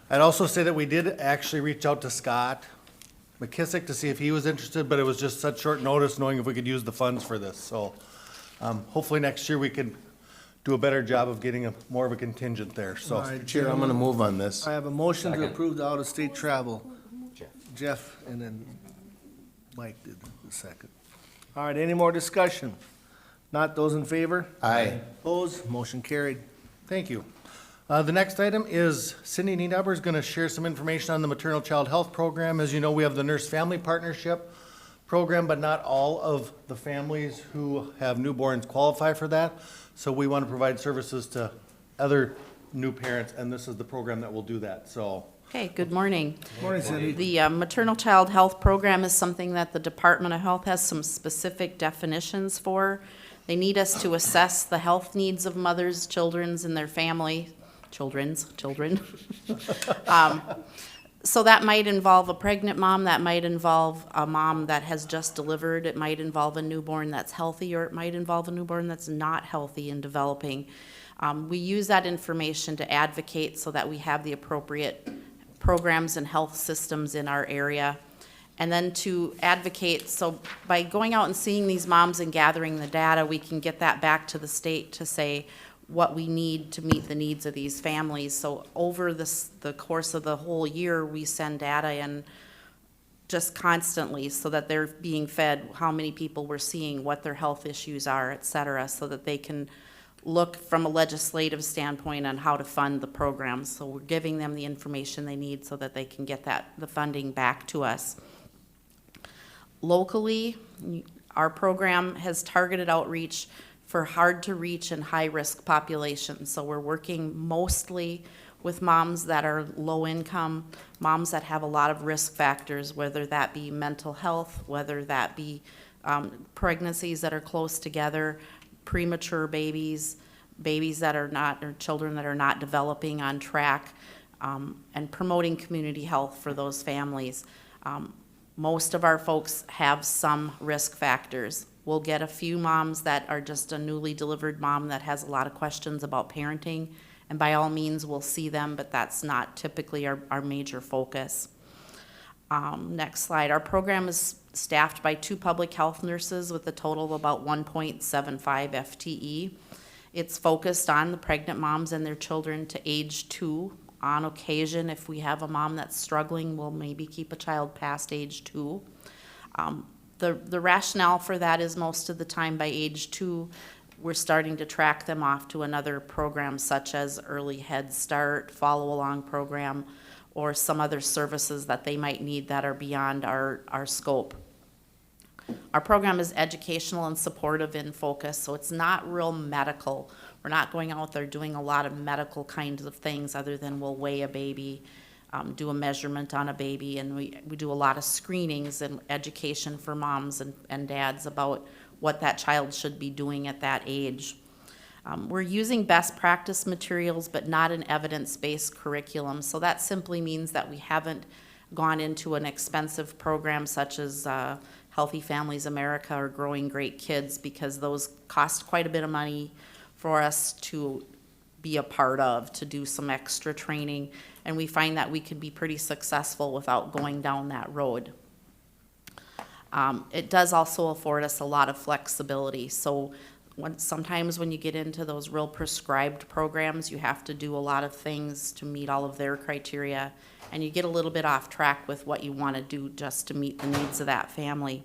I'd also say that we did actually reach out to Scott McKissick to see if he was interested, but it was just such short notice knowing if we could use the funds for this. So hopefully next year we can do a better job of getting more of a contingent there, so. All right, Chair, I'm gonna move on this. I have a motion to Second. approve the out-of-state travel. Jeff, and then Mike did the second. All right, any more discussion? Not those in favor? Aye. Opposed? Motion carried. Thank you. The next item is Cindy Niedaber is going to share some information on the maternal child health program. As you know, we have the nurse family partnership program, but not all of the families who have newborns qualify for that. So we want to provide services to other new parents, and this is the program that will do that, so. Okay, good morning. Morning, Cindy. The maternal child health program is something that the Department of Health has some specific definitions for. They need us to assess the health needs of mothers, children's, and their children. So that might involve a pregnant mom, that might involve a mom that has just delivered, it might involve a newborn that's healthy, or it might involve a newborn that's not healthy and developing. We use that information to advocate so that we have the appropriate programs and health systems in our area. And then to advocate, so by going out and seeing these moms and gathering the data, we can get that back to the state to say what we need to meet the needs of these families. So over the course of the whole year, we send data in just constantly so that they're being fed how many people we're seeing, what their health issues are, et cetera, so that they can look from a legislative standpoint on how to fund the program. So we're giving them the information they need so that they can get the funding back to us. Locally, our program has targeted outreach for hard-to-reach and high-risk populations. So we're working mostly with moms that are low-income, moms that have a lot of risk factors, whether that be mental health, whether that be pregnancies that are close together, premature babies, babies that are not, or children that are not developing on track, and promoting community health for those families. Most of our folks have some risk factors. We'll get a few moms that are just a newly delivered mom that has a lot of questions about parenting, and by all means, we'll see them, but that's not typically our major focus. Next slide. Our program is staffed by 2 public health nurses with a total of about 1.75 FTE. It's focused on the pregnant moms and their children to age 2. On occasion, if we have a mom that's struggling, we'll maybe keep a child past age 2. The rationale for that is most of the time by age 2, we're starting to track them off to another program such as Early Head Start, Follow Along program, or some other services that they might need that are beyond our scope. Our program is educational and supportive in focus, so it's not real medical. We're not going out there doing a lot of medical kinds of things other than we'll weigh a baby, do a measurement on a baby, and we do a lot of screenings and education for moms and dads about what that child should be doing at that age. We're using best practice materials, but not an evidence-based curriculum, so that simply means that we haven't gone into an expensive program such as Healthy Families America or Growing Great Kids, because those cost quite a bit of money for us to be a part of, to do some extra training, and we find that we could be pretty successful without going down that road. It does also afford us a lot of flexibility, so sometimes when you get into those real prescribed programs, you have to do a lot of things to meet all of their criteria, and you get a little bit off track with what you want to do just to meet the needs of that family.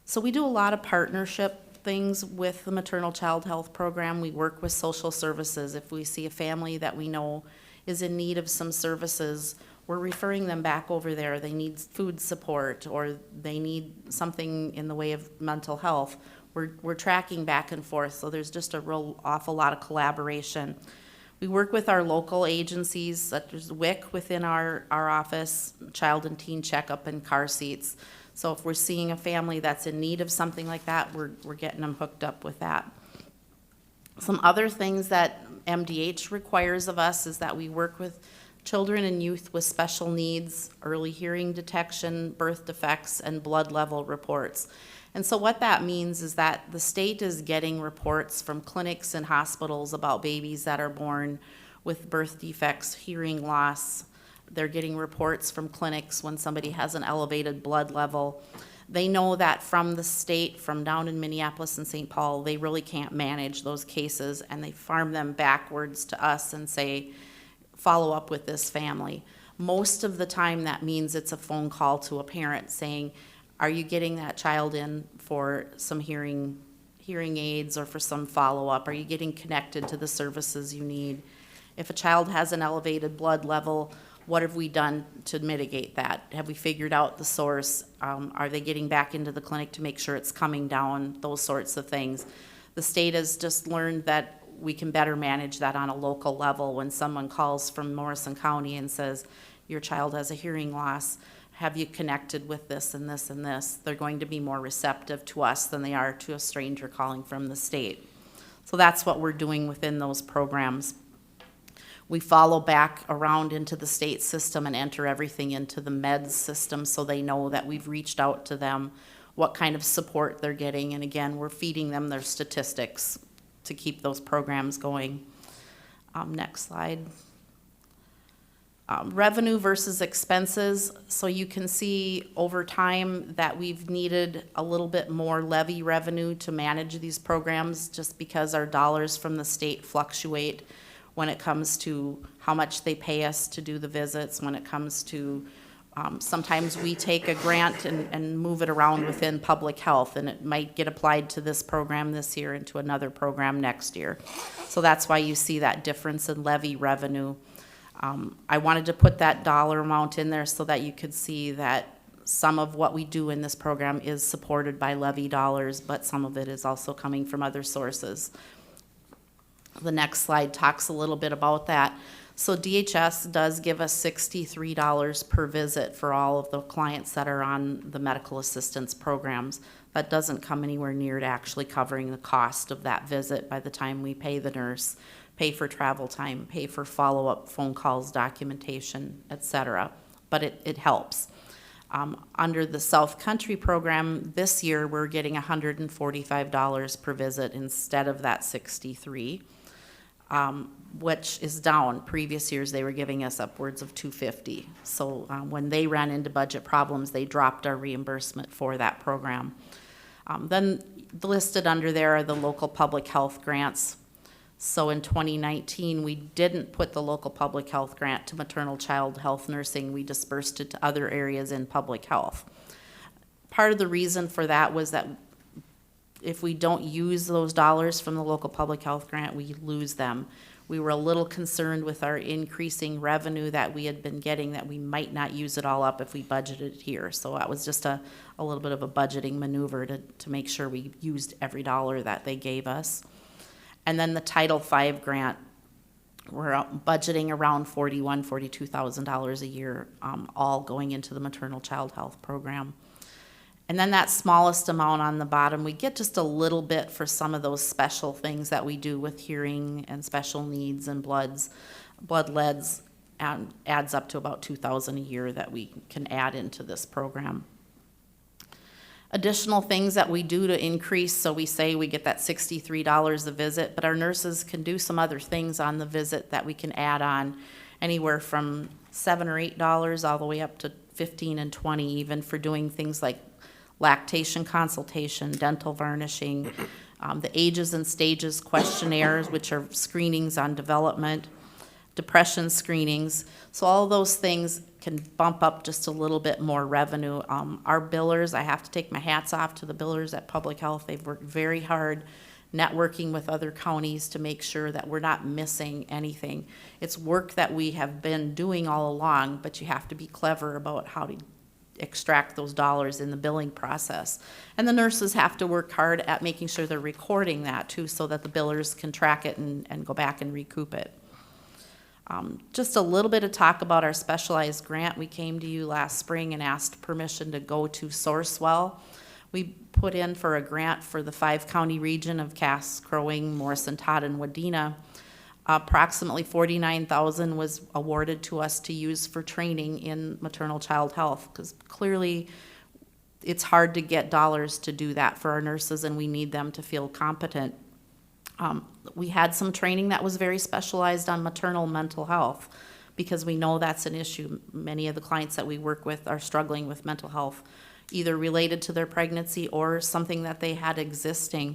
So we do a lot of partnership things with the maternal child health program. We work with social services. If we see a family that we know is in need of some services, we're referring them back over there. They need food support, or they need something in the way of mental health. We're tracking back and forth, so there's just a real awful lot of collaboration. We work with our local agencies, such as WIC within our office, Child and Teen Checkup and car seats. So if we're seeing a family that's in need of something like that, we're getting them hooked up with that. Some other things that MDH requires of us is that we work with children and youth with special needs, early hearing detection, birth defects, and blood level reports. And so what that means is that the state is getting reports from clinics and hospitals about babies that are born with birth defects, hearing loss. They're getting reports from clinics when somebody has an elevated blood level. They know that from the state, from down in Minneapolis and St. Paul, they really can't manage those cases, and they farm them backwards to us and say, follow up with this family. Most of the time that means it's a phone call to a parent saying, are you getting that child in for some hearing aids or for some follow-up? Are you getting connected to the services you need? If a child has an elevated blood level, what have we done to mitigate that? Have we figured out the source? Are they getting back into the clinic to make sure it's coming down? Those sorts of things. The state has just learned that we can better manage that on a local level. When someone calls from Morrison County and says, your child has a hearing loss, have you connected with this and this and this? They're going to be more receptive to us than they are to a stranger calling from the state. So that's what we're doing within those programs. We follow back around into the state system and enter everything into the meds system so they know that we've reached out to them, what kind of support they're getting, and again, we're feeding them their statistics to keep those programs going. Next slide. Revenue versus expenses. So you can see over time that we've needed a little bit more levy revenue to manage these programs, just because our dollars from the state fluctuate when it comes to how much they pay us to do the visits, when it comes to sometimes we take a grant and move it around within public health, and it might get applied to this program this year and to another program next year. So that's why you see that difference in levy revenue. I wanted to put that dollar amount in there so that you could see that some of what we do in this program is supported by levy dollars, but some of it is also coming from other sources. The next slide talks a little bit about that. So DHS does give us $63 per visit for all of the clients that are on the medical assistance programs. That doesn't come anywhere near to actually covering the cost of that visit by the time we pay the nurse, pay for travel time, pay for follow-up phone calls, documentation, etc. But it helps. Under the South Country program, this year we're getting $145 per visit instead of that $63. Which is down. Previous years they were giving us upwards of $250. So when they ran into budget problems, they dropped our reimbursement for that program. Then listed under there are the local public health grants. So in 2019, we didn't put the local public health grant to maternal child health nursing. We dispersed it to other areas in public health. Part of the reason for that was that if we don't use those dollars from the local public health grant, we lose them. We were a little concerned with our increasing revenue that we had been getting, that we might not use it all up if we budgeted it here. So that was just a little bit of a budgeting maneuver to make sure we used every dollar that they gave us. And then the Title V grant, we're budgeting around $42,000 a year, all going into the maternal child health program. And then that smallest amount on the bottom, we get just a little bit for some of those special things that we do with hearing and special needs and blood leads, and adds up to about $2,000 a year that we can add into this program. Additional things that we do to increase, so we say we get that $63 a visit, but our nurses can do some other things on the visit that we can add on, anywhere from $7 or $8 all the way up to $15 and $20 even, for doing things like lactation consultation, dental varnishing, the ages and stages questionnaires, which are screenings on development, depression screenings. So all those things can bump up just a little bit more revenue. Our billers, I have to take my hats off to the billers at Public Health. They've worked very hard networking with other counties to make sure that we're not missing anything. It's work that we have been doing all along, but you have to be clever about how to extract those dollars in the billing process. And the nurses have to work hard at making sure they're recording that too, so that the billers can track it and go back and recoup it. Just a little bit of talk about our specialized grant. We came to you last spring and asked permission to go to Sourcewell. We put in for a grant for the 5-county region of Cass, Crow Wing, Morrison, Todd, and Wadena. Approximately $49,000 was awarded to us to use for training in maternal child health, because clearly it's hard to get dollars to do that for our nurses, and we need them to feel competent. We had some training that was very specialized on maternal mental health, because we know that's an issue. Many of the clients that we work with are struggling with mental health, either related to their pregnancy or something that they had existing.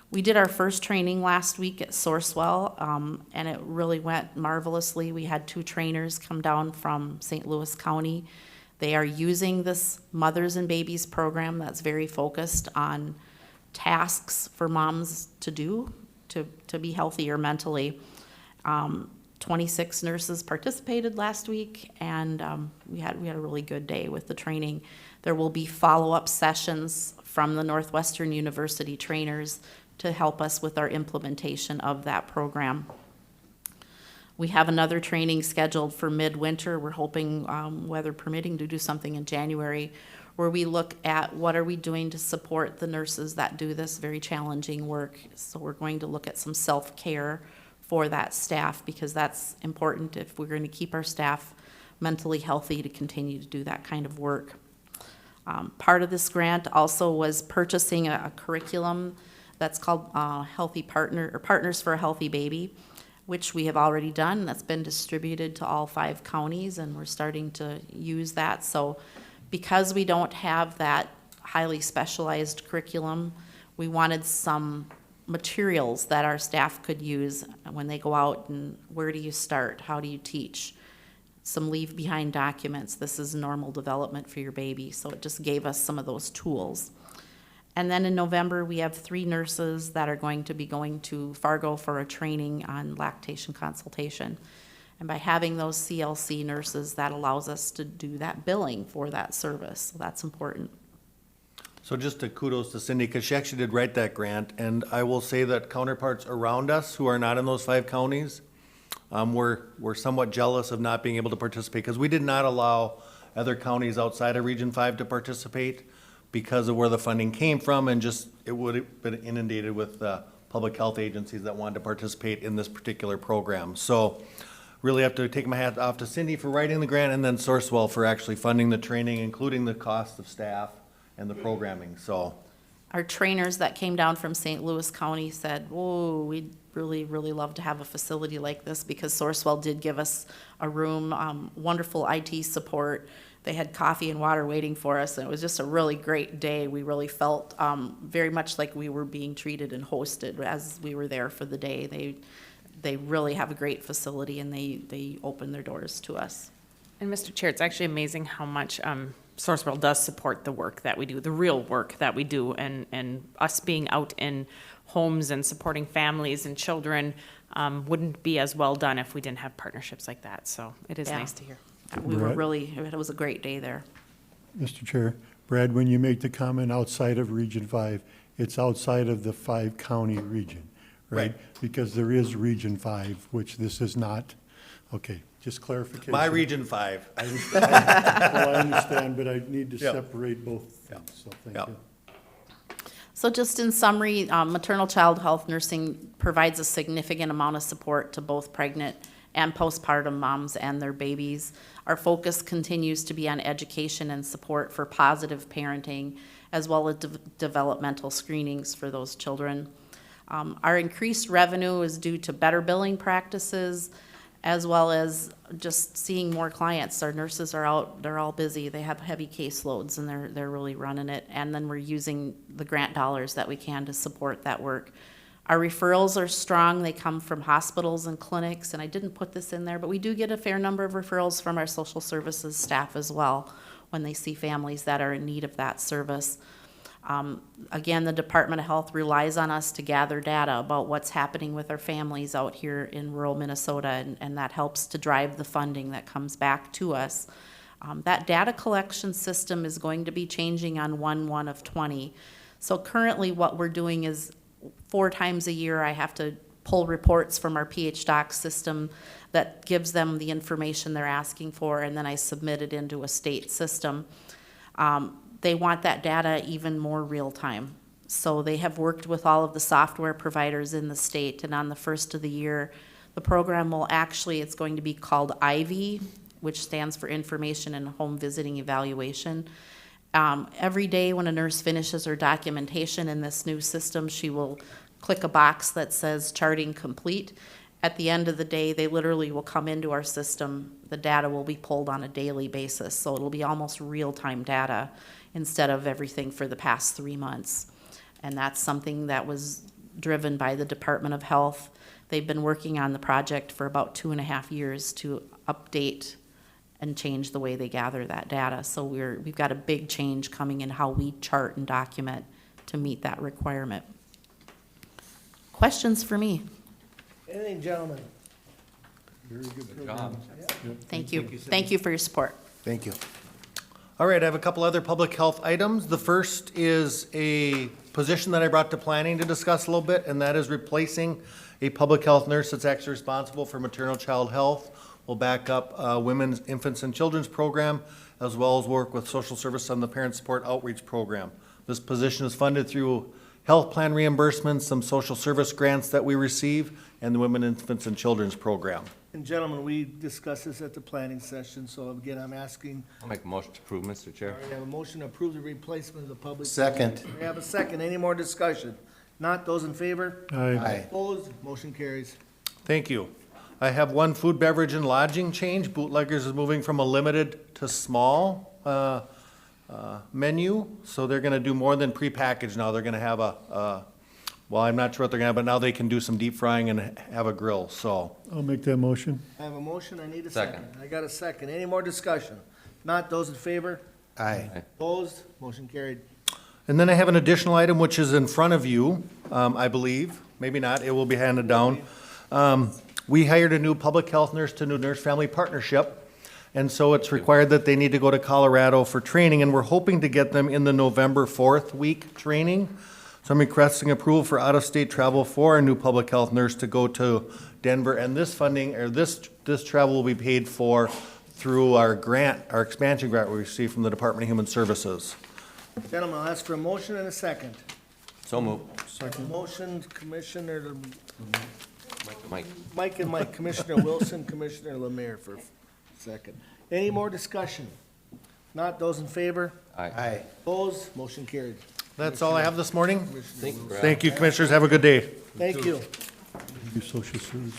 We did our first training last week at Sourcewell, and it really went marvelously. We had 2 trainers come down from St. Louis County. They are using this Mothers and Babies program that's very focused on tasks for moms to do to be healthier mentally. 26 nurses participated last week, and we had a really good day with the training. There will be follow-up sessions from the Northwestern University trainers to help us with our implementation of that program. We have another training scheduled for midwinter. We're hoping, weather permitting, to do something in January, where we look at what are we doing to support the nurses that do this very challenging work. So we're going to look at some self-care for that staff, because that's important if we're going to keep our staff mentally healthy to continue to do that kind of work. Part of this grant also was purchasing a curriculum that's called Healthy Partner, or Partners for a Healthy Baby, which we have already done. That's been distributed to all 5 counties, and we're starting to use that. So because we don't have that highly specialized curriculum, we wanted some materials that our staff could use when they go out. And where do you start? How do you teach? Some leave behind documents. This is normal development for your baby. So it just gave us some of those tools. And then in November, we have 3 nurses that are going to be going to Fargo for a training on lactation consultation. And by having those CLC nurses, that allows us to do that billing for that service. So that's important. So just a kudos to Cindy, because she actually did write that grant, and I will say that counterparts around us who are not in those 5 counties, we're somewhat jealous of not being able to participate, because we did not allow other counties outside of Region 5 to participate because of where the funding came from, and just it would have been inundated with public health agencies that wanted to participate in this particular program. So really have to take my hat off to Cindy for writing the grant, and then Sourcewell for actually funding the training, including the cost of staff and the programming. So Our trainers that came down from St. Louis County said, "Whoa, we'd really, really love to have a facility like this," because Sourcewell did give us a room, wonderful IT support. They had coffee and water waiting for us, and it was just a really great day. We really felt very much like we were being treated and hosted as we were there for the day. They really have a great facility, and they opened their doors to us. And Mr. Chair, it's actually amazing how much Sourcewell does support the work that we do, the real work that we do, and us being out in homes and supporting families and children wouldn't be as well done if we didn't have partnerships like that. So it is Yeah. nice to hear. It was a great day there. Mr. Chair, Brad, when you make the comment outside of Region 5, it's outside of the 5-county region, right? Because there is Region 5, which this is not. Okay, just clarification. my Region 5. Well, I understand, but I need to Yep. separate both things, so thank Yep. you. So just in summary, maternal child health nursing provides a significant amount of support to both pregnant and postpartum moms and their babies. Our focus continues to be on education and support for positive parenting, as well as developmental screenings for those children. Our increased revenue is due to better billing practices, as well as just seeing more clients. Our nurses are out, they're all busy, they have heavy caseloads, and they're really running it. And then we're using the grant dollars that we can to support that work. Our referrals are strong. They come from hospitals and clinics, and I didn't put this in there, but we do get a fair number of referrals from our social services staff as well when they see families that are in need of that service. Again, the Department of Health relies on us to gather data about what's happening with our families out here in rural Minnesota, and that helps to drive the funding that comes back to us. That data collection system is going to be changing on 1/1 of '20. So currently what we're doing is 4 times a year I have to pull reports from our PHDoc system that gives them the information they're asking for, and then I submit it into a state system. They want that data even more real time. So they have worked with all of the software providers in the state, and on the first of the year, the program will actually, it's going to be called IVY, which stands for Information and Home Visiting Evaluation. Every day when a nurse finishes her documentation in this new system, she will click a box that says charting complete. At the end of the day, they literally will come into our system. The data will be pulled on a daily basis, so it'll be almost real-time data instead of everything for the past 3 months. And that's something that was driven by the Department of Health. They've been working on the project for about 2.5 years to update and change the way they gather that data. So we've got a big change coming in how we chart and document to meet that requirement. Questions for me? Anything, gentlemen? Thank you. Thank you for your support. Thank you. All right, I have a couple other public health items. The first is a position that I brought to planning to discuss a little bit, and that is replacing a public health nurse that's actually responsible for maternal child health. We'll back up Women's, Infants, and Children's Program, as well as work with social service on the Parent Support Outreach Program. This position is funded through health plan reimbursements, some social service grants that we receive, and the Women, Infants, and Children's Program. And gentlemen, we discussed this at the planning session, so again, I'm asking, I'll make a motion to approve, Mr. Chair. we have a motion to approve the replacement of the public. Second. We have a second. Any more discussion? Not those in favor? Aye. Opposed? Motion carries. Thank you. I have one food, beverage, and lodging change. Bootleggers is moving from a limited to small menu, so they're gonna do more than prepackaged now. They're gonna have well, I'm not sure what they're gonna have, but now they can do some deep frying and have a grill, so. I'll make that motion. I have a motion. I need a Second. second. I got a second. Any more discussion? Not those in favor? Aye. Opposed? Motion carried. And then I have an additional item which is in front of you, I believe, maybe not, it will be handed down. We hired a new public health nurse to New Nurse Family Partnership, and so it's required that they need to go to Colorado for training, and we're hoping to get them in the November 4th week training. So I'm requesting approval for out-of-state travel for a new public health nurse to go to Denver, and this funding, or this travel will be paid for through our grant, our expansion grant we received from the Department of Human Services. Gentlemen, I'll ask for a motion and a second. So move. Motion, Commissioner Mike. Mike and Mike, Commissioner Wilson, Commissioner Lemire for a second. Any more discussion? Not those in favor? Aye. Opposed? Motion carried. That's all I have this morning. Thank you, Brad. Thank you, Commissioners, have a good day. Thank you. Do social service.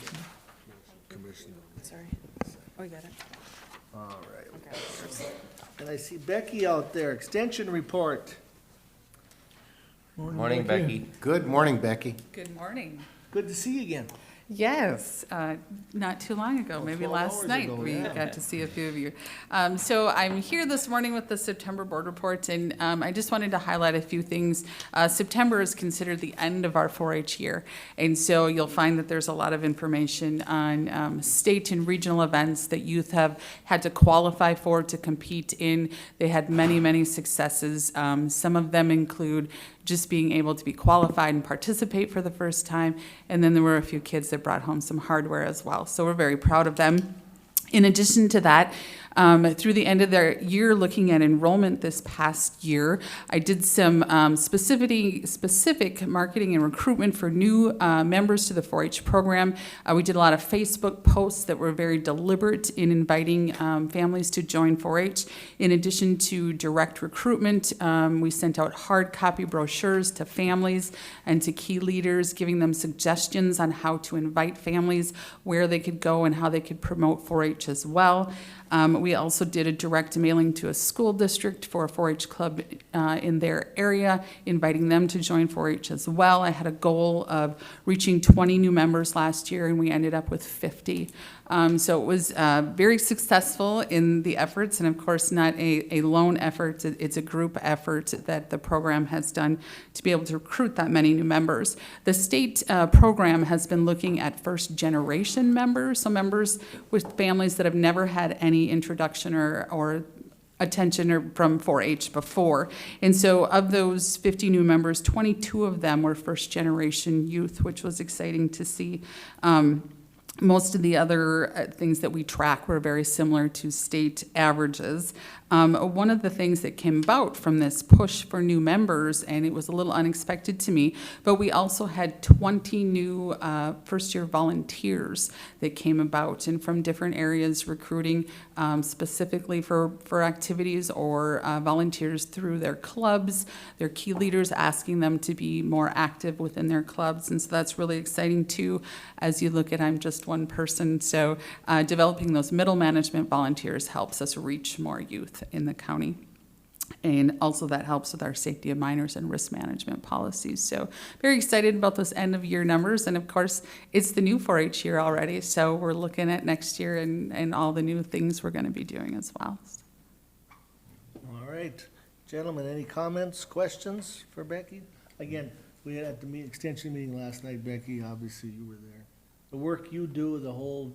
Sorry. Oh, you got it. All right. And I see Becky out there, extension report. Morning, Becky. Good morning, Becky. Good morning. Good to see you again. Yes, not too long ago, maybe 12 last hours night, ago, we yeah. got to see a few of you. So I'm here this morning with the September board report, and I just wanted to highlight a few things. September is considered the end of our 4-H year, and so you'll find that there's a lot of information on state and regional events that youth have had to qualify for to compete in. They had many, many successes. Some of them include just being able to be qualified and participate for the first time. And then there were a few kids that brought home some hardware as well. So we're very proud of them. In addition to that, through the end of their year, looking at enrollment this past year, I did some specific marketing and recruitment for new members to the 4-H program. We did a lot of Facebook posts that were very deliberate in inviting families to join 4-H. In addition to direct recruitment, we sent out hard copy brochures to families and to key leaders, giving them suggestions on how to invite families, where they could go, and how they could promote 4-H as well. We also did a direct mailing to a school district for a 4-H club in their area, inviting them to join 4-H as well. I had a goal of reaching 20 new members last year, and we ended up with 50. So it was very successful in the efforts, and of course, not a lone effort. It's a group effort that the program has done to be able to recruit that many new members. The state program has been looking at first-generation members, so members with families that have never had any introduction or attention from 4-H before. And so of those 50 new members, 22 of them were first-generation youth, which was exciting to see. Most of the other things that we track were very similar to state averages. One of the things that came about from this push for new members, and it was a little unexpected to me, but we also had 20 new first-year volunteers that came about, and from different areas recruiting specifically for activities or volunteers through their clubs, their key leaders asking them to be more active within their clubs. And so that's really exciting too, as you look at I'm just one person. So developing those middle management volunteers helps us reach more youth in the county. And also that helps with our safety of minors and risk management policies. So very excited about those end of year numbers. And of course, it's the new 4-H year already. So we're looking at next year and all the new things we're going to be doing as well. All right, gentlemen, any comments, questions for Becky? Again, we had at the extension meeting last night, Becky, obviously you were there. The work you do, the whole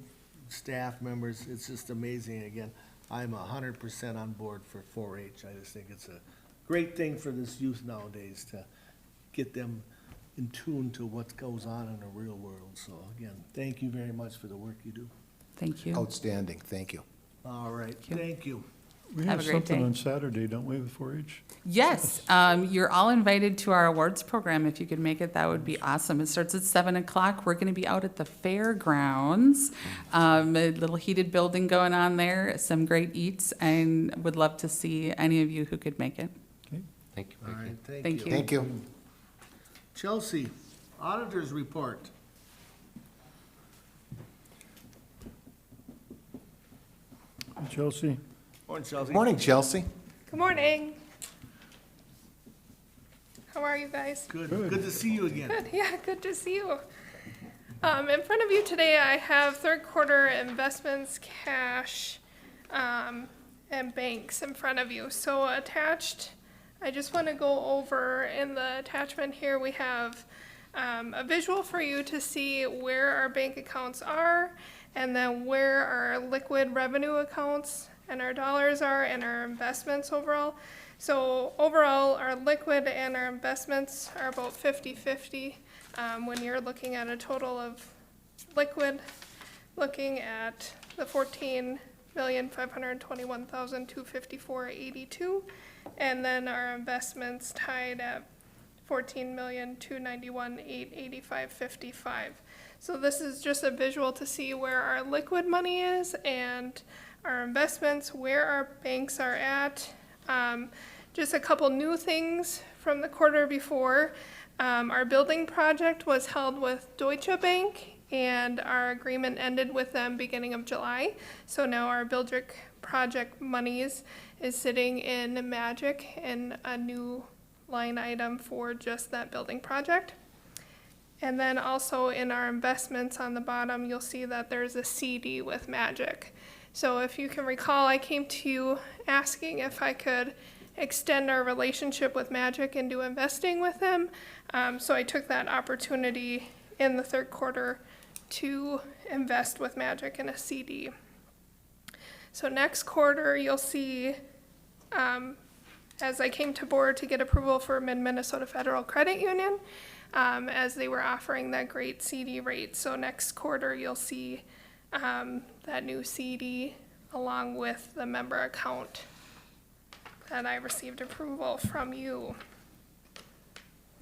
staff members, it's just amazing. Again, I'm 100% on board for 4-H. I just think it's a great thing for this youth nowadays to get them in tune to what goes on in the real world. So again, thank you very much for the work you do. Thank you. Outstanding, thank you. All right, thank you. We Have have a great something day. on Saturday, don't we, with 4-H? Yes, you're all invited to our awards program. If you could make it, that would be awesome. It starts at 7 o'clock. We're going to be out at the fairgrounds. A little heated building going on there, some great eats, and would love to see any of you who could make it. Thank you. All right, thank Thank you. you. Thank you. Chelsea, auditors report. Chelsea? Morning, Chelsea. Morning, Chelsea. Good morning. How are you guys? Good, good to see you again. Good, yeah, good to see you. In front of you today, I have third quarter investments, cash, and banks in front of you. So attached, I just want to go over in the attachment here, we have a visual for you to see where our bank accounts are and then where our liquid revenue accounts and our dollars are and our investments overall. So overall, our liquid and our investments are about 50-50. When you're looking at a total of liquid, looking at the 14,521,254.82, and then our investments tied at 14,291,885.55. So this is just a visual to see where our liquid money is and our investments, where our banks are at. Just a couple new things from the quarter before. Our building project was held with Deutsche Bank, and our agreement ended with them beginning of July. So now our building project monies is sitting in Magic in a new line item for just that building project. And then also in our investments on the bottom, you'll see that there's a CD with Magic. So if you can recall, I came to you asking if I could extend our relationship with Magic and do investing with them. So I took that opportunity in the third quarter to invest with Magic in a CD. So next quarter, you'll see, as I came to board to get approval for Mid-Minnesota Federal Credit Union, as they were offering that great CD rate. So next quarter, you'll see that new CD along with the member account that I received approval from you.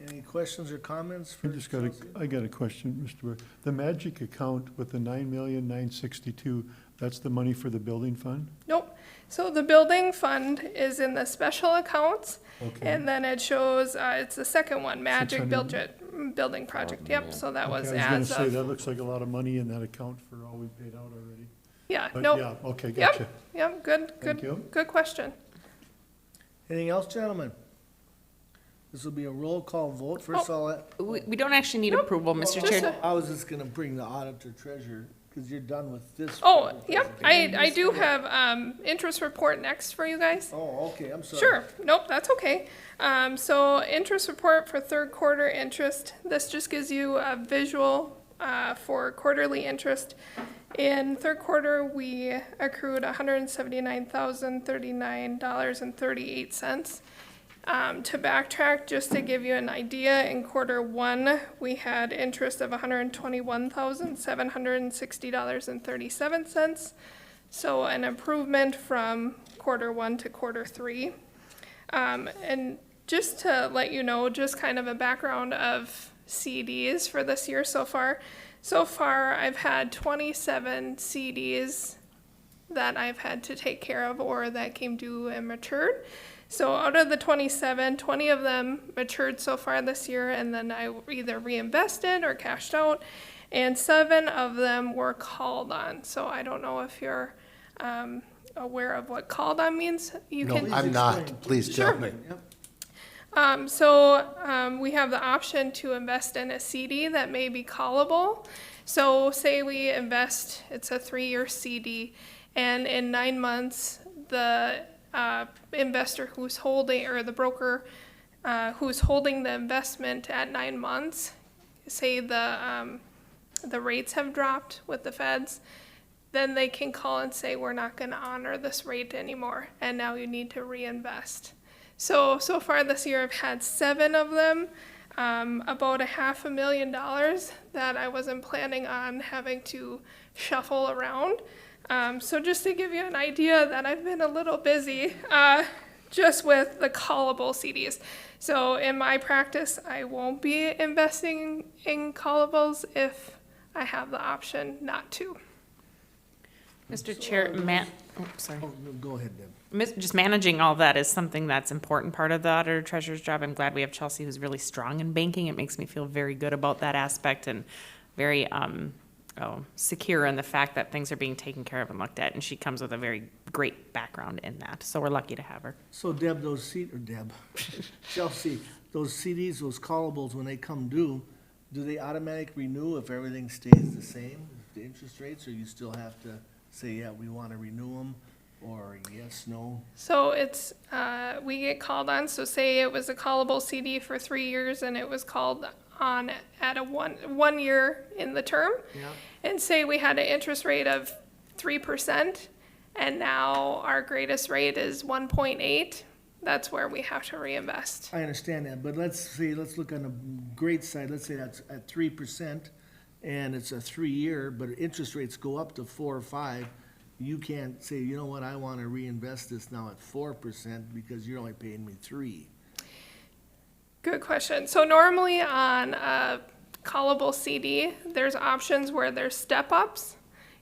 Any questions or comments I for just got Chelsea? I got a question, Mr. Burke. The Magic account with the 9,962,000, that's the money for the building fund? Nope. So the building fund is in the special accounts, Okay. and then it shows, it's the second one, Magic 600. Building Project. Yep, so that was Okay, I was as gonna say, that of, looks like a lot of money in that account for all we paid out already. yeah, But nope. yeah, okay, Yep, gotcha. yep, good, Thank good, you. good question. Anything else, gentlemen? This will be a roll call vote. First of all, We don't actually need approval, Mr. Chair. I was just gonna bring the auditor treasurer, because you're done with this. Oh, yep, I do have, interest report next for you guys. Oh, okay, I'm sorry. Sure, nope, that's okay. So interest report for third quarter interest, this just gives you a visual, for quarterly interest. In third quarter, we accrued $179,039.38. To backtrack, just to give you an idea, in quarter one, we had interest of $121,760.37. So an improvement from quarter one to quarter three. And just to let you know, just kind of a background of CDs for this year so far. So far, I've had 27 CDs that I've had to take care of or that came due and matured. So out of the 27, 20 of them matured so far this year, and then I either reinvested or cashed out, and 7 of them were called on. So I don't know if you're aware of what called on means. You No, can. I'm not. Please tell Sure. me. We have the option to invest in a CD that may be callable. So say we invest, it's a 3-year CD, and in 9 months, the investor who's holding, or the broker who's holding the investment at 9 months, say the rates have dropped with the feds, then they can call and say, we're not going to honor this rate anymore, and now you need to reinvest. So far this year, I've had 7 of them, about $500,000 that I wasn't planning on having to shuffle around. So just to give you an idea that I've been a little busy, just with the callable CDs. So in my practice, I won't be investing in callables if I have the option not to. Mr. Chair, sorry. Oh, no, go ahead, Deb. Just managing all that is something that's important part of the auditor treasurer's job. I'm glad we have Chelsea, who's really strong in banking. It makes me feel very good about that aspect and very secure in the fact that things are being taken care of and looked at. And she comes with a very great background in that. So we're lucky to have her. So Deb, Chelsea, those CDs, those callables, when they come due, do they automatic renew if everything stays the same, the interest rates, or you still have to say, yeah, we want to renew them, or yes, no? So it's, we get called on, so say it was a callable CD for 3 years and it was called on at a one year in the term. Yeah. And say we had an interest rate of 3% and now our greatest rate is 1.8, that's where we have to reinvest. I understand that, but let's look on the great side, let's say that's at 3%, and it's a 3-year, but interest rates go up to 4 or 5, you can't say, you know what, I want to reinvest this now at 4% because you're only paying me 3. Good question. So normally on a callable CD, there's options where there's step-ups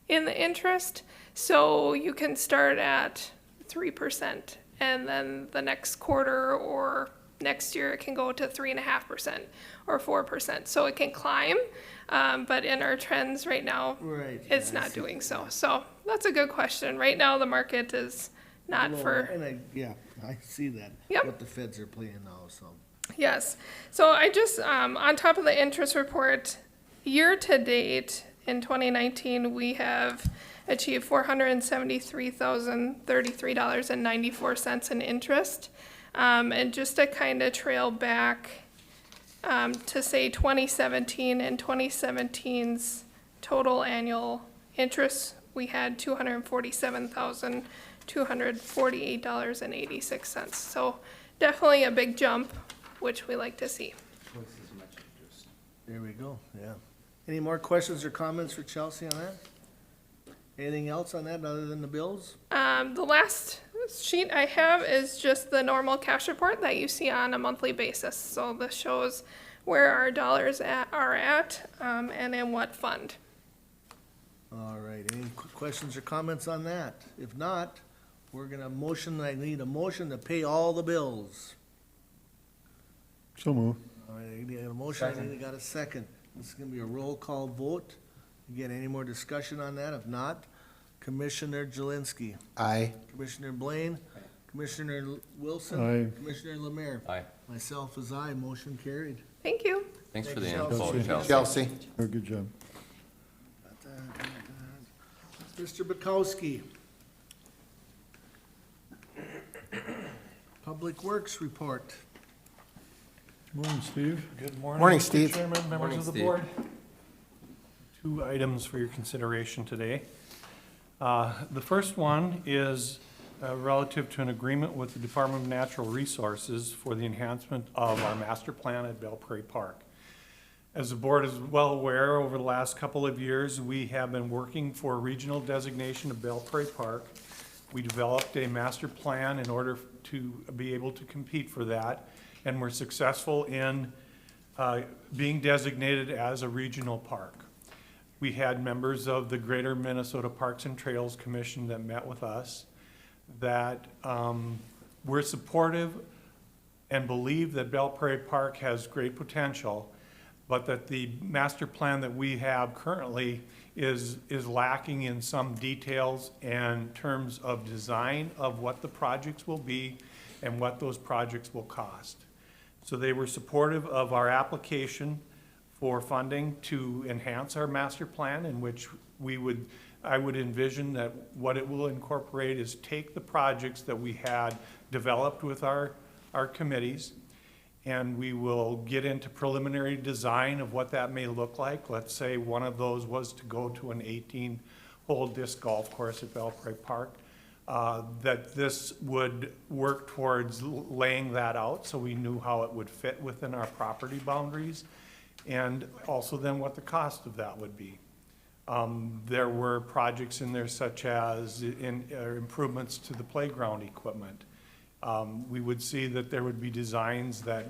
in the interest. So you can start at 3%, and then the next quarter or next year it can go to 3.5% or 4%. So it can climb, but in our trends right now, Right. it's not doing so. So that's a good question. Right now, the market is not for. And I see that. Yep. What the feds are playing now, so. Yes. So I just, on top of the interest report, year-to-date in 2019, we have achieved $473,033.94 in interest. And just to kind of trail back to say 2017, and 2017's total annual interest, we had $247,248.86. So definitely a big jump, which we like to see. There we go, yeah. Any more questions or comments for Chelsea on that? Anything else on that other than the bills? The last sheet I have is just the normal cash report that you see on a monthly basis. So this shows where our dollars are at and in what fund. All right, any questions or comments on that? If not, we're gonna I need a motion to pay all the bills. So move. All right, I need a motion, I got a second. This is gonna be a roll call vote. Again, any more discussion on that? If not, Commissioner Jelinski, Aye. Commissioner Blaine, Commissioner Wilson. Aye. Commissioner Lemare. Aye. Myself is aye, motion carried. Thank you. Thanks for the Thanks, info, Chelsea. Chelsea. Chelsea? Oh, good job. Mr. Bukowski. Public Works report. Morning, Steve. Good morning. Morning, Mr. Steve. Chairman, members Morning, of the Steve. board. 2 items for your consideration today. The first one is relative to an agreement with the Department of Natural Resources for the enhancement of our master plan at Belle Prairie Park. As the board is well aware, over the last couple of years, we have been working for regional designation of Belle Prairie Park. We developed a master plan in order to be able to compete for that, and we're successful in being designated as a regional park. We had members of the Greater Minnesota Parks and Trails Commission that met with us that were supportive and believe that Belle Prairie Park has great potential, but that the master plan that we have currently is lacking in some details and terms of design of what the projects will be and what those projects will cost. So they were supportive of our application for funding to enhance our master plan, in which I would envision that what it will incorporate is take the projects that we had developed with our committees, and we will get into preliminary design of what that may look like. Let's say one of those was to go to an 18-hole disc golf course at Belle Prairie Park. That this would work towards laying that out so we knew how it would fit within our property boundaries, and also then what the cost of that would be. There were projects in there such as improvements to the playground equipment. We would see that there would be designs that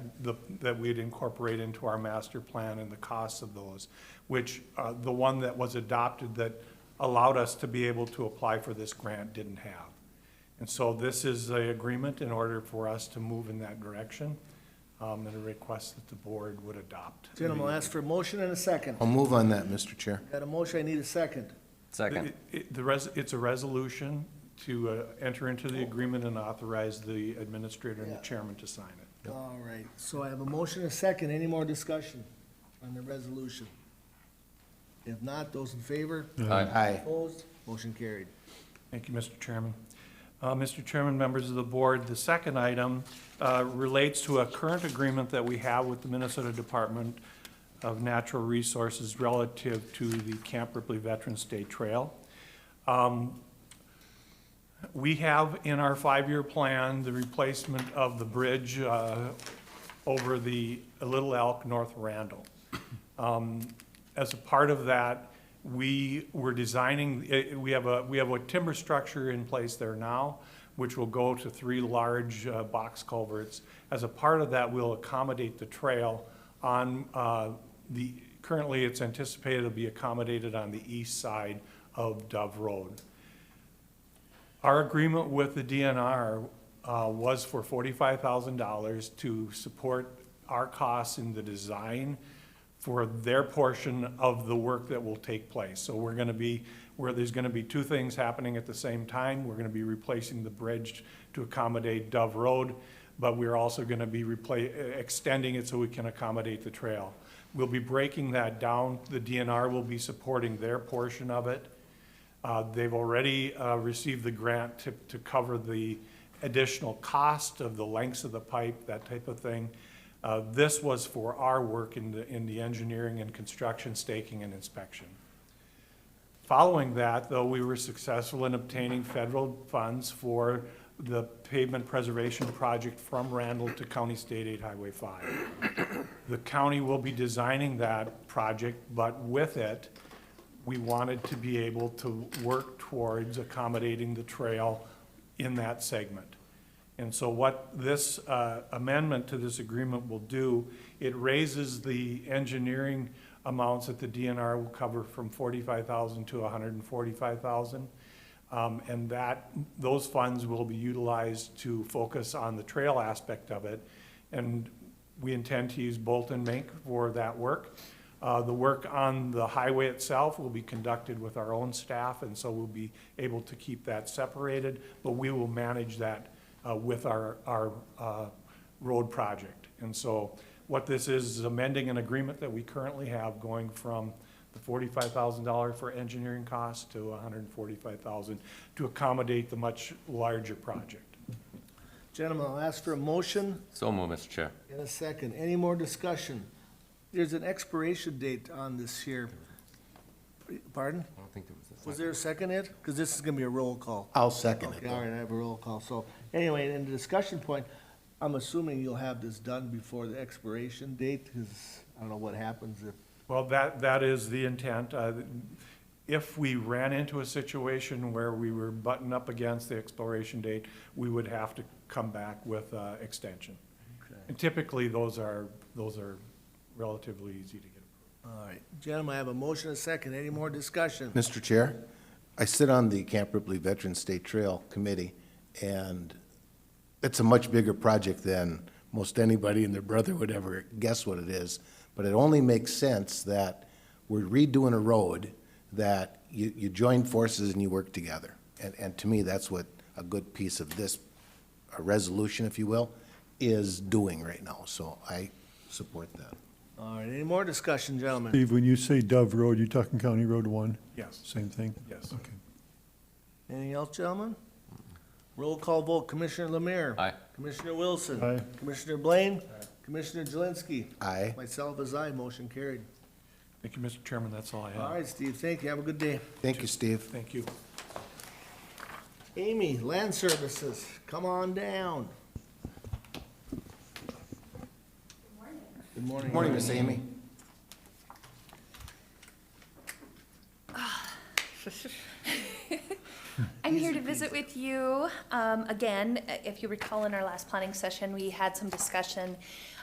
we'd incorporate into our master plan and the costs of those, which the one that was adopted that allowed us to be able to apply for this grant didn't have. And so this is an agreement in order for us to move in that direction, and a request that the board would adopt. Gentlemen, I'll ask for a motion and a second. I'll move on that, Mr. Chair. Got a motion, I need a second. Second. It's a resolution to enter into the agreement and authorize the administrator and the chairman to sign it. All right, so I have a motion and a second. Any more discussion on the resolution? If not, those in favor? Aye. Aye. Opposed? Motion carried. Thank you, Mr. Chairman. Mr. Chairman, members of the board, the second item relates to a current agreement that we have with the Minnesota Department of Natural Resources relative to the Camp Ripley Veterans Day Trail. We have in our 5-year plan the replacement of the bridge over the Little Elk North Randall. As a part of that, we were designing, we have a timber structure in place there now, which will go to 3 large box culverts. As a part of that, we'll accommodate the trail on currently it's anticipated to be accommodated on the east side of Dove Road. Our agreement with the DNR was for $45,000 to support our costs in the design for their portion of the work that will take place. So there's gonna be 2 things happening at the same time. We're gonna be replacing the bridge to accommodate Dove Road, but we're also gonna be extending it so we can accommodate the trail. We'll be breaking that down. The DNR will be supporting their portion of it. They've already received the grant to cover the additional cost of the lengths of the pipe, that type of thing. This was for our work in the engineering and construction, staking and inspection. Following that, though, we were successful in obtaining federal funds for the pavement preservation project from Randall to County State Aid Highway 5. The county will be designing that project, but with it, we wanted to be able to work towards accommodating the trail in that segment. And so what this amendment to this agreement will do, it raises the engineering amounts that the DNR will cover from $45,000 to $145,000. And those funds will be utilized to focus on the trail aspect of it. And we intend to use Bolt and Mink for that work. The work on the highway itself will be conducted with our own staff, and so we'll be able to keep that separated, but we will manage that with our road project. And so what this is amending an agreement that we currently have, going from the $45,000 for engineering costs to $145,000 to accommodate the much larger project. Gentlemen, I'll ask for a motion So moved, Mr. Chair. in a second. Any more discussion? There's an expiration date on this here. Pardon? I don't think there was a Was there a second it? Because this is gonna be a roll call. I'll second Okay, it. all right, I have a roll call. So anyway, in the discussion point, I'm assuming you'll have this done before the expiration date, because I don't know what happens if, Well, that is the intent. If we ran into a situation where we were buttoned up against the expiration date, we would have to come back with extension. And typically, those are relatively easy to get. all right. Gentlemen, I have a motion and a second. Any more discussion? Mr. Chair, I sit on the Camp Ripley Veterans State Trail Committee, and it's a much bigger project than most anybody and their brother would ever guess what it is. But it only makes sense that we're redoing a road, that you join forces and you work together. And to me, that's what a good piece of this, a resolution, if you will, is doing right now. So I support that. All right, any more discussion, gentlemen? Steve, when you say Dove Road, you're talking County Road 1? Yes, Same thing? yes. Okay. Anything else, gentlemen? Roll call vote. Commissioner Lemire. Aye. Commissioner Wilson. Aye. Commissioner Blaine. Commissioner Jelinski. Aye. Myself as aye, motion carried. Thank you, Mr. Chairman, that's all I All have. right, Steve, thank you. Have a good day. Thank you, Steve. Thank you. Amy, Land Services, come on down. Good morning. Good morning, Miss Amy. I'm here to visit with you. Again, if you recall in our last planning session, we had some discussion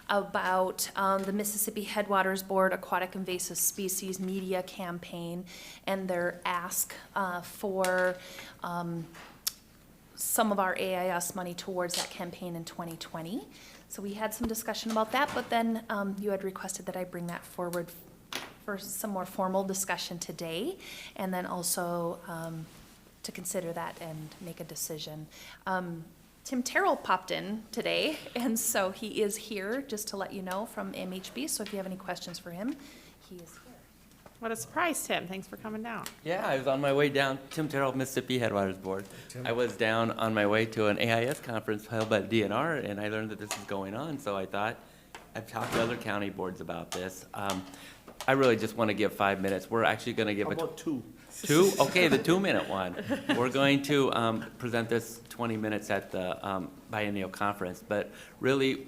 about the Mississippi Headwaters Board Aquatic Invasive Species Media Campaign and their ask for some of our AIS money towards that campaign in 2020. So we had some discussion about that, but then you had requested that I bring that forward for some more formal discussion today, and then also to consider that and make a decision. Tim Terrell popped in today, and so he is here, just to let you know, from MHB, so if you have any questions for him, he is here. What a surprise, Tim. Thanks for coming down. Yeah, I was on my way down, Tim Terrell, Mississippi Headwaters Board. I was down on my way to an AIS conference held by the DNR, and I learned that this is going on, so I thought, I've talked to other county boards about this. I really just want to give 5 minutes. We're actually going to give How a... about two? 2? Okay, the 2-minute one. We're going to present this 20 minutes at the biennial conference, but really,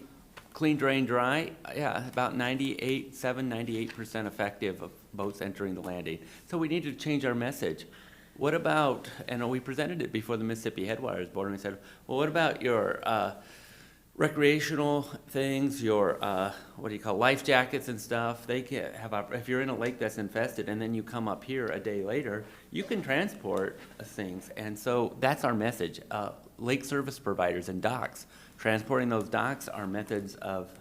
clean, drain, dry, yeah, about 98% effective of boats entering the landing. So we need to change our message. What about, and we presented it before the Mississippi Headwaters Board, and we said, well, what about your recreational things, your, what do you call, life jackets and stuff? They can have, if you're in a lake that's infested and then you come up here a day later, you can transport things. And so that's our message. Lake service providers and docks, transporting those docks are methods of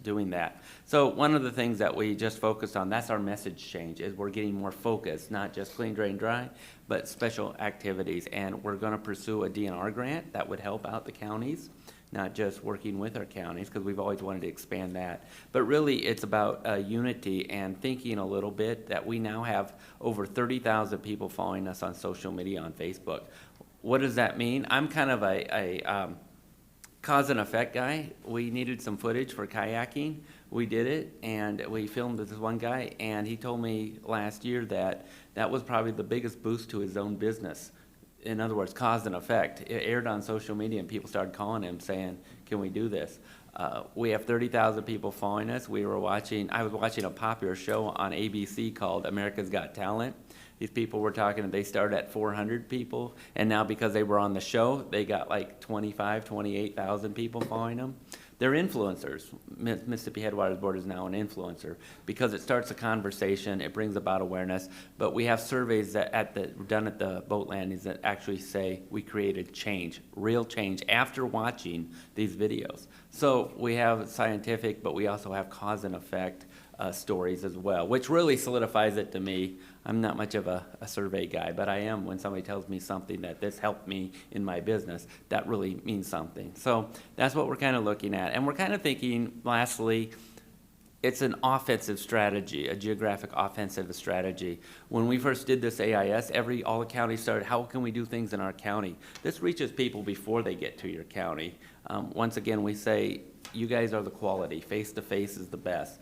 doing that. So one of the things that we just focused on, that's our message change, is we're getting more focused, not just clean, drain, dry, but special activities. And we're gonna pursue a DNR grant that would help out the counties, not just working with our counties, because we've always wanted to expand that. But really, it's about unity and thinking a little bit that we now have over 30,000 people following us on social media on Facebook. What does that mean? I'm kind of a cause and effect guy. We needed some footage for kayaking. We did it, and we filmed this one guy, and he told me last year that that was probably the biggest boost to his own business. In other words, cause and effect. It aired on social media, and people started calling him saying, can we do this? We have 30,000 people following us. I was watching a popular show on ABC called America's Got Talent. These people were talking, they started at 400 people, and now because they were on the show, they got like 28,000 people following them. They're influencers. Mississippi Headwaters Board is now an influencer because it starts a conversation, it brings about awareness, but we have surveys that done at the boat landings that actually say we created change, real change, after watching these videos. So we have scientific, but we also have cause and effect stories as well, which really solidifies it to me. I'm not much of a survey guy, but I am when somebody tells me something that this helped me in my business. That really means something. So that's what we're kind of looking at. And we're kind of thinking, lastly, it's an offensive strategy, a geographic offensive strategy. When we first did this AIS, all the counties started, how can we do things in our county? This reaches people before they get to your county. Once again, we say, you guys are the quality. Face-to-face is the best.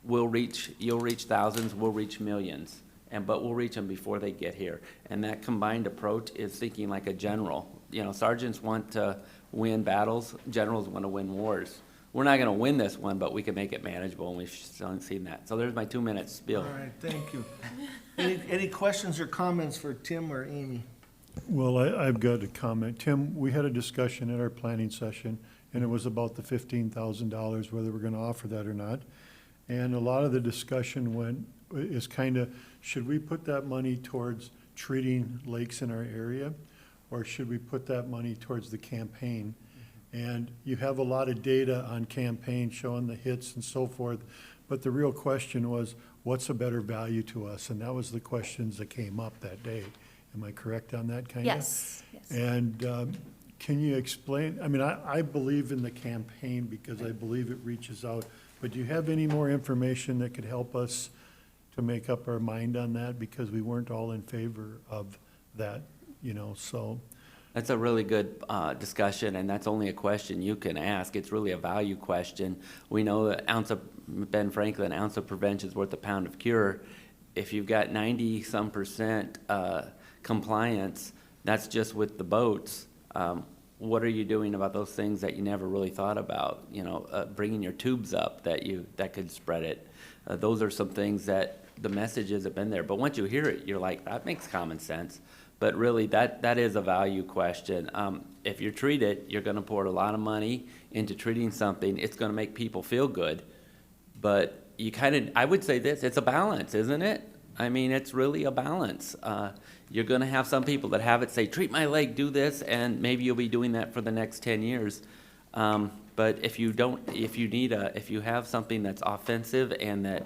You'll reach thousands, we'll reach millions, but we'll reach them before they get here. And that combined approach is thinking like a general. You know, sergeants want to win battles, generals want to win wars. We're not going to win this one, but we can make it manageable, and we've seen that. So there's my 2-minute spiel. All right, thank you. Any questions or comments for Tim or Amy? Well, I've got a comment. Tim, we had a discussion at our planning session, and it was about the $15,000, whether we're going to offer that or not. And a lot of the discussion is kind of, should we put that money towards treating lakes in our area, or should we put that money towards the campaign? And you have a lot of data on campaign showing the hits and so forth, but the real question was, what's a better value to us? And that was the questions that came up that day. Am I correct on that, kind of? Yes, yes. And can you explain, I mean, I believe in the campaign because I believe it reaches out, but do you have any more information that could help us to make up our mind on that? Because we weren't all in favor of that, you know, so. That's a really good discussion, and that's only a question you can ask. It's really a value question. We know that Ben Franklin, ounce of prevention is worth a pound of cure. If you've got 90-some% compliance, that's just with the boats. What are you doing about those things that you never really thought about? You know, bringing your tubes up that could spread it. Those are some things that the messages have been there. But once you hear it, you're like, that makes common sense. But really, that is a value question. If you treat it, you're going to pour a lot of money into treating something. It's going to make people feel good. But I would say this, it's a balance, isn't it? I mean, it's really a balance. You're going to have some people that have it say, treat my leg, do this, and maybe you'll be doing that for the next 10 years. But if you have something that's offensive and that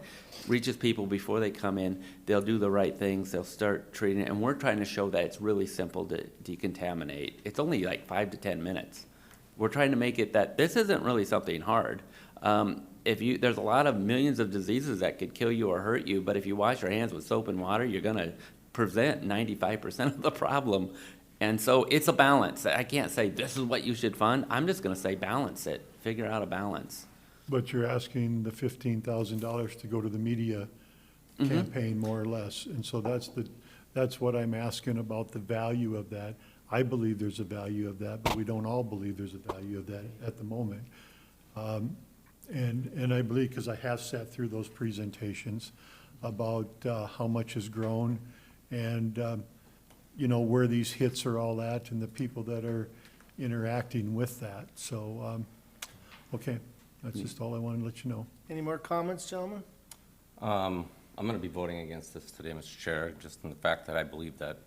reaches people before they come in, they'll do the right things, they'll start treating it. And we're trying to show that it's really simple to decontaminate. It's only like 5 to 10 minutes. We're trying to make it that this isn't really something hard. There's a lot of millions of diseases that could kill you or hurt you, but if you wash your hands with soap and water, you're going to prevent 95% of the problem. And so it's a balance. I can't say this is what you should fund. I'm just going to say balance it. Figure out a balance. But you're asking the $15,000 to go to the media campaign, more or less. And so that's what I'm asking about, the value of that. I believe there's a value of that, but we don't all believe there's a value of that at the moment. And I believe, because I have sat through those presentations about how much has grown and, you know, where these hits are all at and the people that are interacting with that. So, okay, that's just all I wanted to let you know. Any more comments, gentlemen? I'm going to be voting against this today, Mr. Chair, just in the fact that I believe that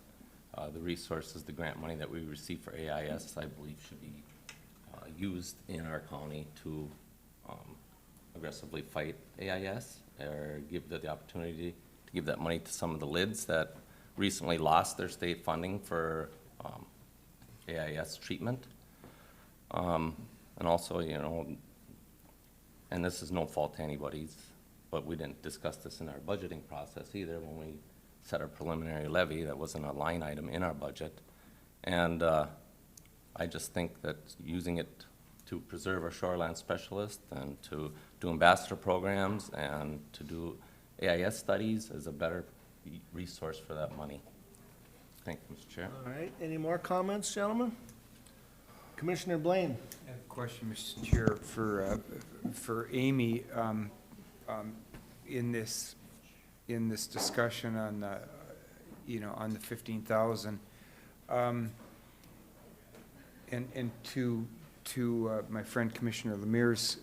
the resources, the grant money that we receive for AIS, I believe should be used in our county to aggressively fight AIS, or give the opportunity to give that money to some of the LIDs that recently lost their state funding for AIS treatment. And also, you know, and this is no fault to anybody's, but we didn't discuss this in our budgeting process either when we set our preliminary levy. That wasn't a line item in our budget. And I just think that using it to preserve our shoreline specialists and to do ambassador programs and to do AIS studies is a better resource for that money. Thank you, Mr. Chair. All right, any more comments, gentlemen? Commissioner Blaine. I have a question, Mr. Chair, for Amy. In this discussion on the, on the 15,000, and to my friend Commissioner Lemire's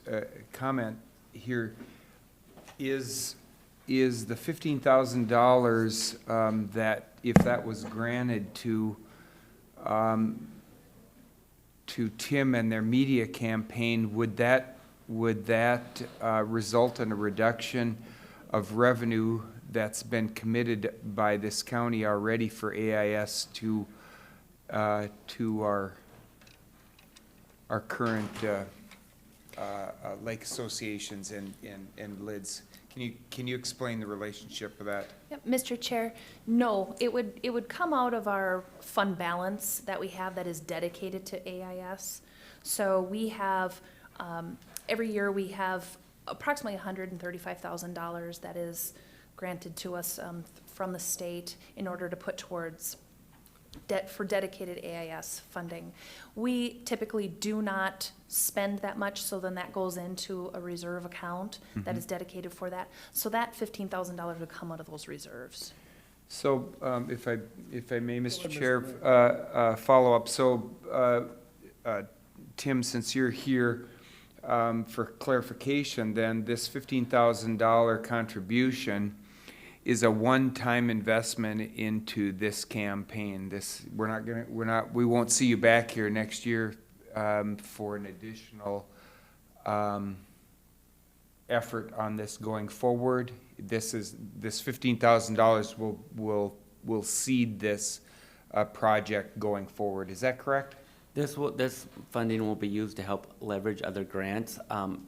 comment here, is the $15,000 that if that was granted to Tim and their media campaign, would that result in a reduction of revenue that's been committed by this county already for AIS to our current lake associations and LIDs. Can you explain the relationship of that? Yep, Mr. Chair, no, it would come out of our fund balance that we have that is dedicated to AIS. So we have, every year we have approximately $135,000 that is granted to us from the state in order to put towards for dedicated AIS funding. We typically do not spend that much, so then that goes into a reserve account that is dedicated for that. So that $15,000 would come out of those reserves. So, if I may, Mr. Chair, follow up. So, Tim, since you're here, for clarification, then this $15,000 contribution is a one-time investment into this campaign. We won't see you back here next year, for an additional, effort on this going forward. This $15,000 will seed this, project going forward. Is that correct? This funding will be used to help leverage other grants.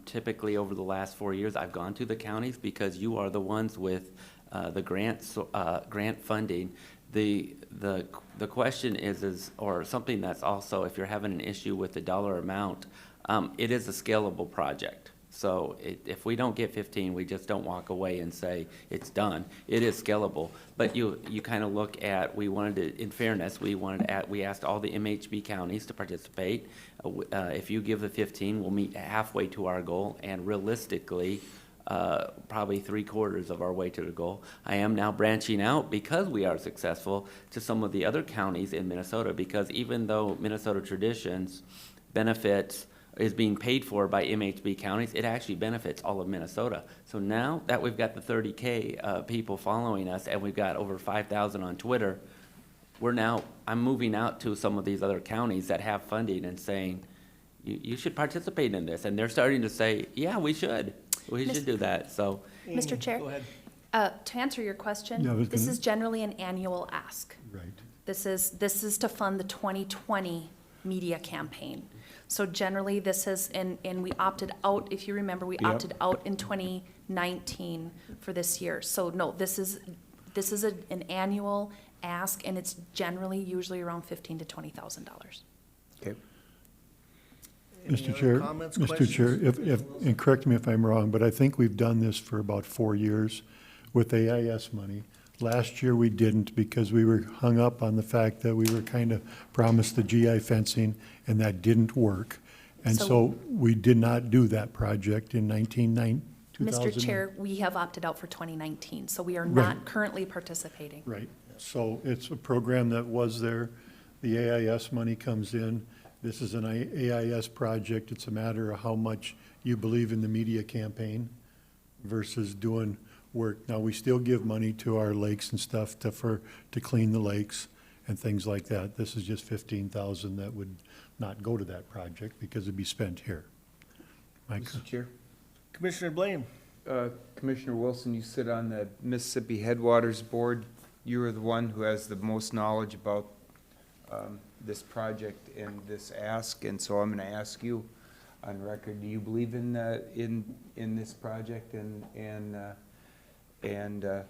Typically, over the last 4 years, I've gone to the counties because you are the ones with the grant funding. The question is, or something that's also, if you're having an issue with the dollar amount, it is a scalable project. So if we don't get 15, we just don't walk away and say it's done. It is scalable, but you kind of look at, we wanted to, in fairness, we asked all the MHB counties to participate. If you give the 15, we'll meet halfway to our goal, and realistically, probably 3/4 of our way to the goal. I am now branching out, because we are successful, to some of the other counties in Minnesota, because even though Minnesota Traditions benefits is being paid for by MHB counties, it actually benefits all of Minnesota. So now that we've got the 30K people following us, and we've got over 5,000 on Twitter, I'm moving out to some of these other counties that have funding and saying, you should participate in this. And they're starting to say, yeah, we should do that, so. Mr. Chair? Go ahead. To answer your question, Yeah, I was this gonna- is generally an annual ask. Right. This is to fund the 2020 media campaign. So generally, this is, and we opted out, if you remember, we Yep. opted out in 2019 for this year. So no, this is an annual ask, and it's generally usually around $15,000 to $20,000. Okay. Any Mr. other Chair, comments, Mr. Chair, questions? and correct me if I'm wrong, but I think we've done this for about 4 years with AIS money. Last year, we didn't because we were hung up on the fact that we were kind of promised the GI fencing, and that didn't work. And so we did not do that project in 2009. Mr. Chair, we have opted out for 2019, so we are Right. not currently participating. Right, so it's a program that was there, the AIS money comes in, this is an AIS project, it's a matter of how much you believe in the media campaign versus doing work. Now, we still give money to our lakes and stuff to clean the lakes and things like that. This is just 15,000 that would not go to that project because it'd be spent here. Mike? Mr. Chair? Commissioner Blaine? Commissioner Wilson, you sit on the Mississippi Headwaters Board. You are the one who has the most knowledge about this project and this ask, and so I'm going to ask you on record, do you believe in this project and the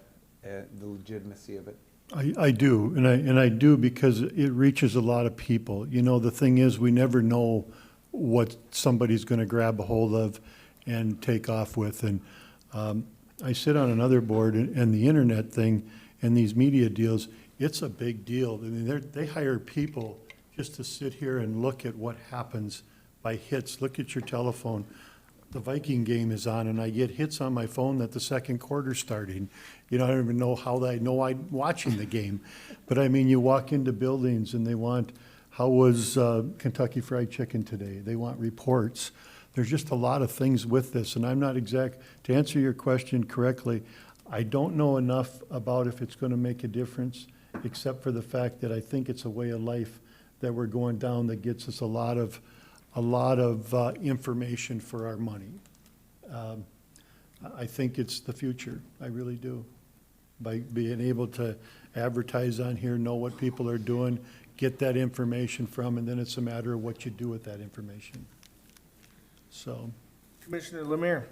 legitimacy of it? I do, and I do because it reaches a lot of people. You know, the thing is, we never know what somebody's gonna grab a hold of and take off with. And I sit on another board, and the internet thing and these media deals, it's a big deal. I mean, they hire people just to sit here and look at what happens by hits. Look at your telephone. The Viking game is on, and I get hits on my phone that the second quarter's starting. You know, I don't even know how I know I'm watching the game. But I mean, you walk into buildings and they want, how was Kentucky Fried Chicken today? They want reports. There's just a lot of things with this, and I'm not to answer your question correctly, I don't know enough about if it's gonna make a difference, except for the fact that I think it's a way of life that we're going down that gets us a lot of information for our money. I think it's the future, I really do. By being able to advertise on here, know what people are doing, get that information from, and then it's a matter of what you do with that information. So, Commissioner Lemire.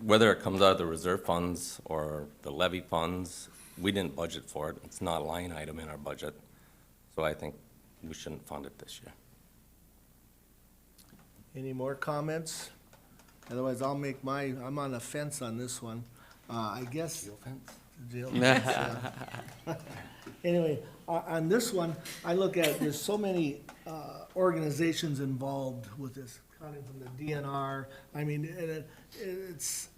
Whether it comes out of the reserve funds or the levy funds, we didn't budget for it. It's not a line item in our budget. So I think we shouldn't fund it this year. Any more comments? Otherwise, I'll make I'm on the fence on this one. I guess. Jail fence, yeah. Anyway, on this one, I look at, there's so many organizations involved with this, coming from the DNR. I mean, it's,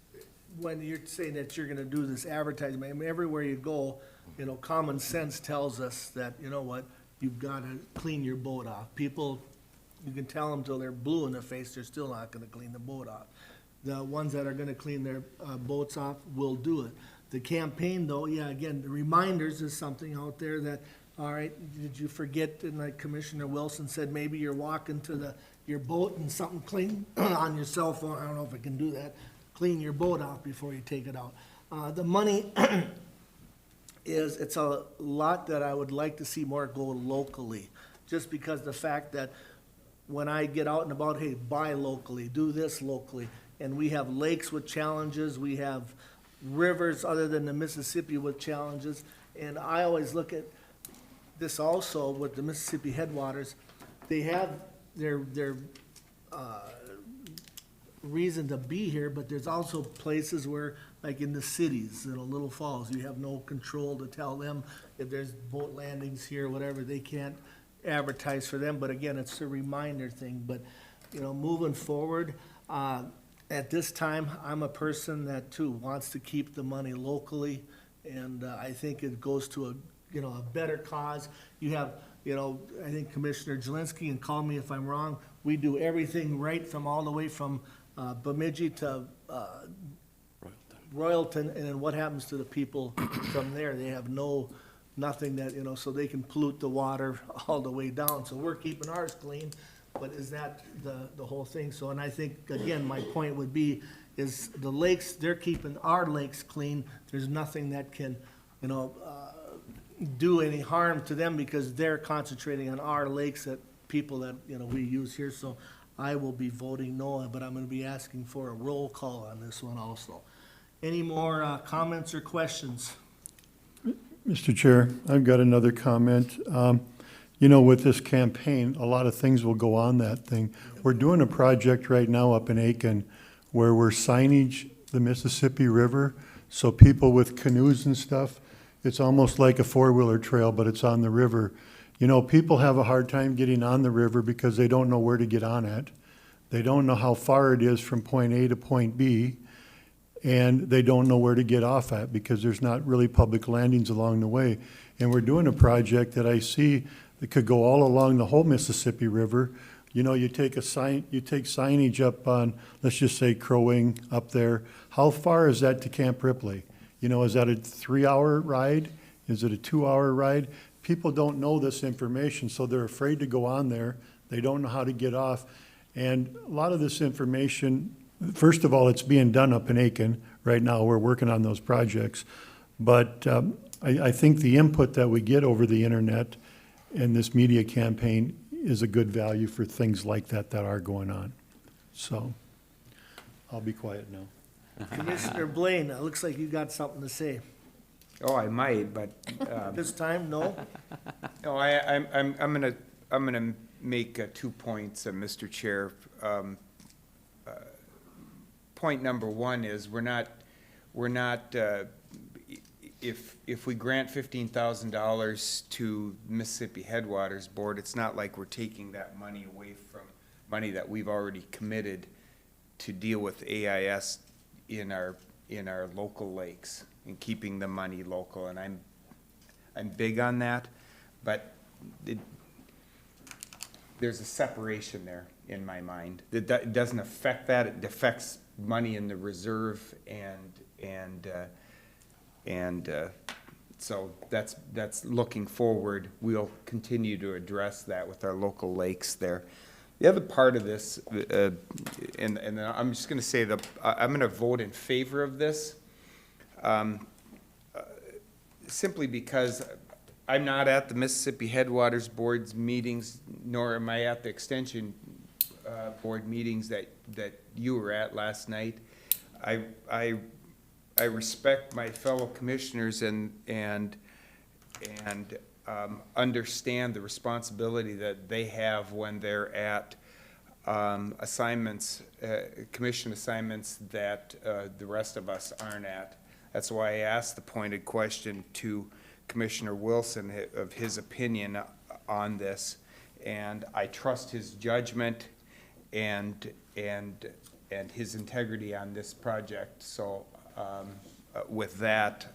when you're saying that you're gonna do this advertising, I mean, everywhere you go, you know, common sense tells us that, you know what, you've gotta clean your boat off. People, you can tell them till they're blue in the face, they're still not gonna clean the boat off. The ones that are gonna clean their boats off will do it. The campaign, though, yeah, again, the reminders is something out there that, all right, did you forget, and like Commissioner Wilson said, maybe you're walking to your boat and something clean on your cell phone, I don't know if it can do that, clean your boat off before you take it out. The money it's a lot that I would like to see more go locally, just because the fact that when I get out and about, hey, buy locally, do this locally, and we have lakes with challenges, we have rivers other than the Mississippi with challenges, and I always look at this also with the Mississippi headwaters. They have their reason to be here, but there's also places where, like in the cities, you know, Little Falls, you have no control to tell them if there's boat landings here, whatever, they can't advertise for them, but again, it's a reminder thing. But, you know, moving forward, at this time, I'm a person that too wants to keep the money locally, and I think it goes to a better cause. You have, you know, I think Commissioner Jelinski, and call me if I'm wrong, we do everything right from all the way from Bemidji to Royalton, and then what happens to the people from there? They have nothing that, you know, so they can pollute the water all the way down. So we're keeping ours clean, but is that the whole thing? So, and I think, again, my point would be, is the lakes, they're keeping our lakes clean. There's nothing that can, you know, do any harm to them because they're concentrating on our lakes that people that, you know, we use here. So I will be voting no, but I'm gonna be asking for a roll call on this one also. Any more comments or questions? Mr. Chair, I've got another comment. You know, with this campaign, a lot of things will go on that thing. We're doing a project right now up in Aiken where we're signage the Mississippi River, so people with canoes and stuff, it's almost like a four-wheeler trail, but it's on the river. You know, people have a hard time getting on the river because they don't know where to get on it. They don't know how far it is from point A to point B, and they don't know where to get off at because there's not really public landings along the way. And we're doing a project that I see that could go all along the whole Mississippi River. You know, you take signage up on, let's just say Crow Wing up there. How far is that to Camp Ripley? You know, is that a 3-hour ride? Is it a 2-hour ride? People don't know this information, so they're afraid to go on there. They don't know how to get off. And a lot of this information, first of all, it's being done up in Aiken right now. We're working on those projects. But I think the input that we get over the internet and this media campaign is a good value for things like that that are going on. So I'll be quiet now. Commissioner Blaine, it looks like you got something to say. Oh, I might, but, This time, no? no, I'm gonna make 2 points, Mr. Chair. Point number one is we're not, if we grant $15,000 to Mississippi Headwaters Board, it's not like we're taking that money away from money that we've already committed to deal with AIS in our local lakes and keeping the money local, and I'm big on that, but there's a separation there in my mind. It doesn't affect that. It affects money in the reserve, and so that's looking forward. We'll continue to address that with our local lakes there. The other part of this, and I'm just gonna say I'm gonna vote in favor of this, simply because I'm not at the Mississippi Headwaters Board's meetings, nor am I at the Extension Board meetings that you were at last night. I respect my fellow commissioners and understand the responsibility that they have when they're at assignments, commission assignments that the rest of us aren't at. That's why I asked the pointed question to Commissioner Wilson of his opinion on this, and I trust his judgment and his integrity on this project. So with that,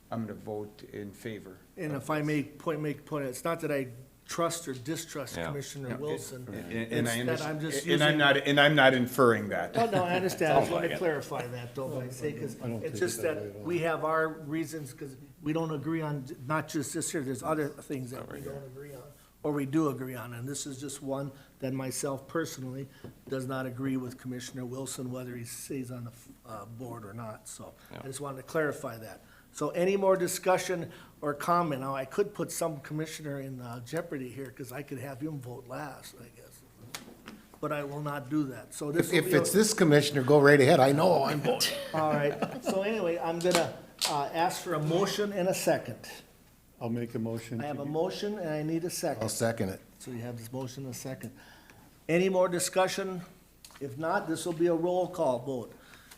I'm going to vote in favor. And if I make a point, it's not that I trust or distrust Yeah. Commissioner Wilson. And It's that I'm just and I'm using. not, I'm not inferring that. Oh, no, I understand. I just want to clarify that, though, but I say, because I don't it's take just it that way that at all. we have our reasons, because we don't agree on, not just this here, there's other things that we don't agree on, or we do agree on, and this is just one that myself personally does not agree with Commissioner Wilson, whether he stays on the board or not, so I just wanted to clarify that. So any more discussion or comment? Now, I could put some commissioner in jeopardy here, because I could have him vote last, I guess. But I will not do that. So this will If be a- it's this commissioner, go right ahead. I know I'm voting. All right, so anyway, I'm gonna ask for a motion and a second. I'll make a motion. I have to- a motion and I need a I'll second. second it. So you have this motion and a second. Any more discussion? If not, this will be a roll call vote.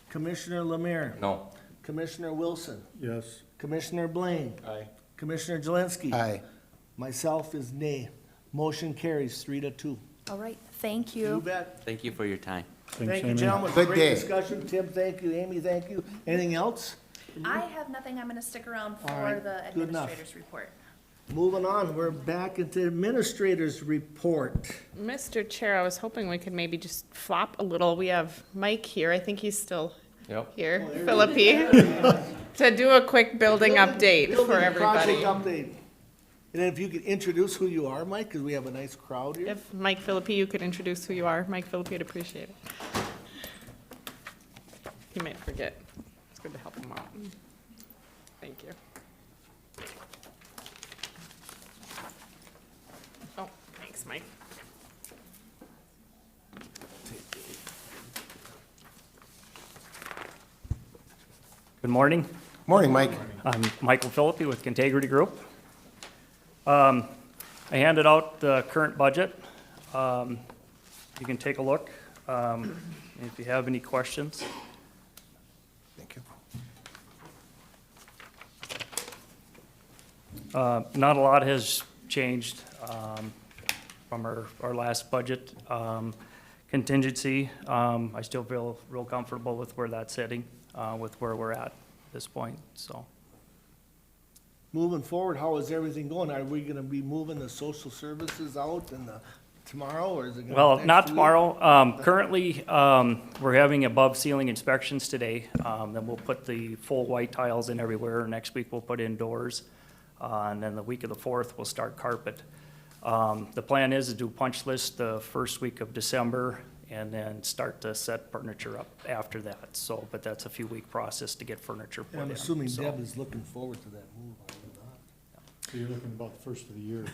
Commissioner Lemire. No. Commissioner Wilson. Yes. Commissioner Blaine. Aye. Commissioner Jelinski. Aye. Myself is nay. Motion carries 3-2. All right, thank You you. bet. Thank you for your time. Thanks, Thank you, Amy. gentlemen. Good Great day. discussion. Tim, thank you. Amy, thank you. Anything else? I have nothing. I'm going to stick around All for right, the good enough. administrator's report. Moving on, we're back into administrator's report. Mr. Chair, I was hoping we could maybe just flop a little. We have Mike here. I think he's still Yep. here, Philippi, to do a quick building update for Building everybody. Project update. And then if you could introduce who you are, Mike, because we have a nice crowd here. If Mike Philippi, you could introduce who you are. Mike Philippi would appreciate it. He might forget. It's good to help him out. Thank you. Oh, thanks, Mike. Good morning. Morning, Mike. I'm Michael Philippi with Contagrity Group. I handed out the current budget. You can take a look if you have any questions. Thank you. Not a lot has changed from our last budget. Contingency, I still feel real comfortable with where that's sitting, with where we're at this point, so. Moving forward, how is everything going? Are we gonna be moving the social services out in the, tomorrow, or is it gonna? Well, next not week? tomorrow. Currently, we're having above ceiling inspections today. Then we'll put the full white tiles in everywhere. Next week, we'll put indoors. And then the week of the 4th, we'll start carpet. The plan is to do punch list the first week of December and then start to set furniture up after that. So, but that's a few-week process to get furniture put And in. I'm assuming so. Deb is looking forward to that move, are you not? So you're looking about the first of the year.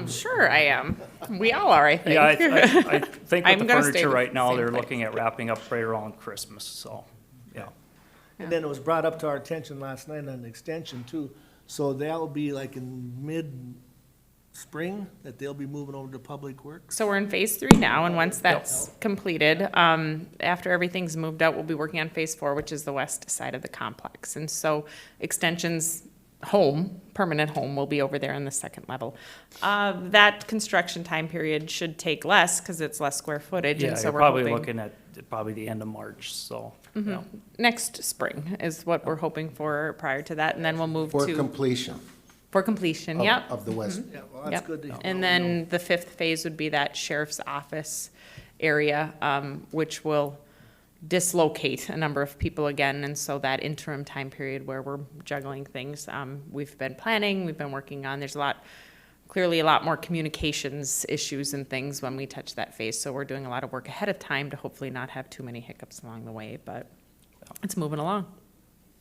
Sure I am. We all are, I think. Yeah, I think I'm with the gonna stay furniture the right now, same they're place. looking at wrapping up right around Christmas, so, yeah. And then it was brought up to our attention last night on the extension too, so that'll be like in mid-spring, that they'll be moving over to Public Works? So we're in phase 3 now, and once that's completed, after everything's moved out, we'll be working on phase 4, which is the west side of the complex. And so extensions home, permanent home, will be over there on the second level. That construction time period should take less because it's less square footage. Yeah, and so you're we're probably hoping- looking at probably the end of March, so, yeah. Next spring is what we're hoping for prior to that, and then we'll move For to. completion For completion, of, yep. of the west. Yeah, well, that's Yep. good to hear. And then the 5th phase would be that sheriff's office area, which will dislocate a number of people again. And so that interim time period where we're juggling things, we've been planning, we've been working on, there's a lot clearly a lot more communications issues and things when we touch that phase. So we're doing a lot of work ahead of time to hopefully not have too many hiccups along the way, but it's moving along.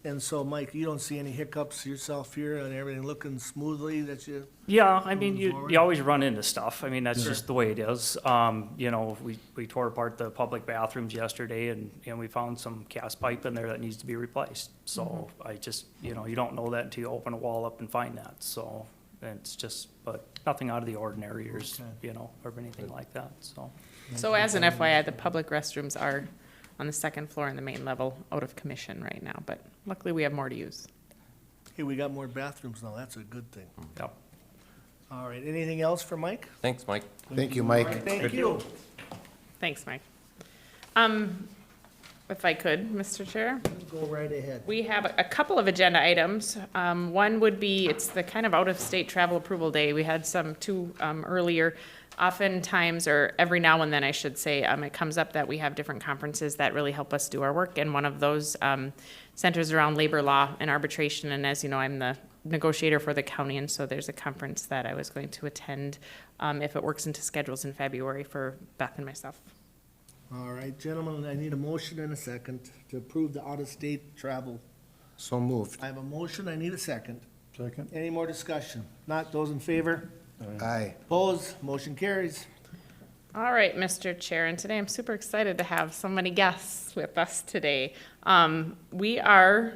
And so, Mike, you don't see any hiccups yourself here and everything looking smoothly that you? Yeah, I mean, Moving forward? you always run into stuff. I mean, that's just the way it is. You know, we tore apart the public bathrooms yesterday and we found some cast pipe in there that needs to be replaced. So I just, you know, you don't know that until you open a wall up and find that. So it's just, but nothing out of the ordinary or, you know, or anything like that, so. So as an FYI, the public restrooms are on the second floor and the main level out of commission right now, but luckily we have more to use. Hey, we got more bathrooms now, that's a good thing. Yep. All right, anything else for Mike? Thanks, Mike. Thank you, Mike. Thank you. Thanks, Mike. If I could, Mr. Chair? Go right ahead. We have a couple of agenda items. One would be, it's the kind of out-of-state travel approval day. We had two earlier. Oftentimes, or every now and then, I should say, it comes up that we have different conferences that really help us do our work, and one of those centers around labor law and arbitration. And as you know, I'm the negotiator for the county, and so there's a conference that I was going to attend if it works into schedules in February for Beth and myself. All right, gentlemen, I need a motion and a second to approve the out-of-state travel. So moved. I have a motion, I need a second. Second? Any more discussion? Not, those in favor? Aye. Opposed? Motion carries. All right, Mr. Chair, and today I'm super excited to have so many guests with us today. We are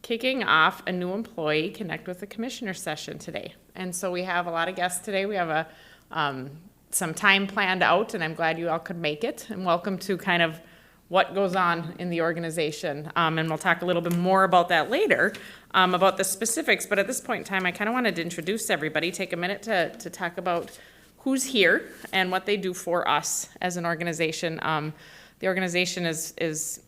kicking off a new employee Connect with the Commissioner session today. And so we have a lot of guests today. We have some time planned out, and I'm glad you all could make it. And welcome to kind of what goes on in the organization. And we'll talk a little bit more about that later, about the specifics. But at this point in time, I kind of wanted to introduce everybody, take a minute to talk about who's here and what they do for us as an organization. The organization is,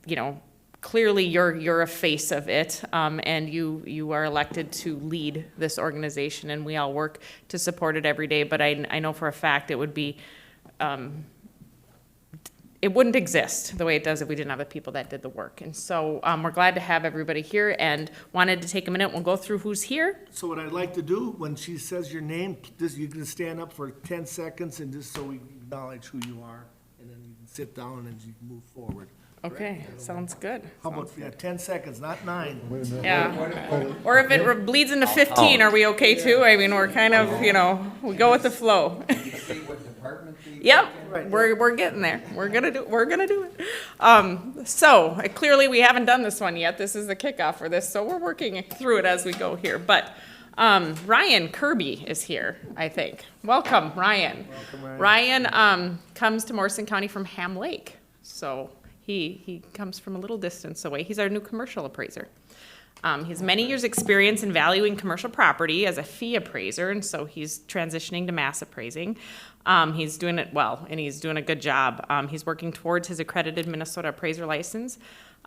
you know, clearly you're a face of it, and you are elected to lead this organization, and we all work to support it every day. But I know for a fact it would be, it wouldn't exist the way it does if we didn't have the people that did the work. And so we're glad to have everybody here and wanted to take a minute. We'll go through who's here. So what I'd like to do, when she says your name, just, you can stand up for 10 seconds and just so we acknowledge who you are, and then you can sit down and you can move forward. Okay, sounds good. How about, yeah, 10 seconds, not 9. Yeah, or if it bleeds into 15, are we okay too? I mean, we're kind of, you know, we go with the flow. Yep, we're getting there. We're gonna do it. So clearly we haven't done this one yet. This is the kickoff for this, so we're working through it as we go here. But Ryan Kirby is here, I think. Welcome, Ryan. Welcome, Ryan. Ryan comes to Morrison County from Ham Lake, so he comes from a little distance away. He's our new commercial appraiser. He has many years' experience in valuing commercial property as a fee appraiser, and so he's transitioning to mass appraising. He's doing it well, and he's doing a good job. He's working towards his accredited Minnesota appraiser license.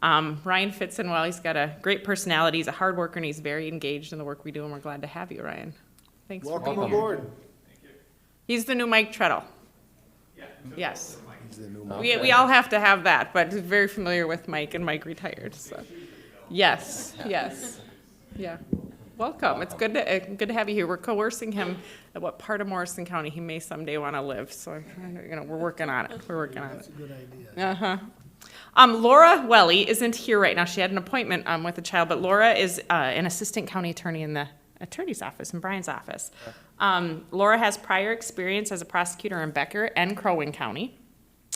Ryan fits in well. He's got a great personality. He's a hard worker, and he's very engaged in the work we do, and we're glad to have you, Ryan. Thanks for being Welcome here. aboard. He's the new Mike Treadle. Yes. We all have to have that, but very familiar with Mike, and Mike retired, so. Yes, yeah. Welcome. It's good to have you here. We're coercing him at what part of Morrison County he may someday want to live. So, you know, we're working on it. That's a good idea. Laura Welly isn't here right now. She had an appointment with a child, but Laura is an assistant county attorney in the attorney's office, in Brian's office. Laura has prior experience as a prosecutor in Becker and Crow Wing County.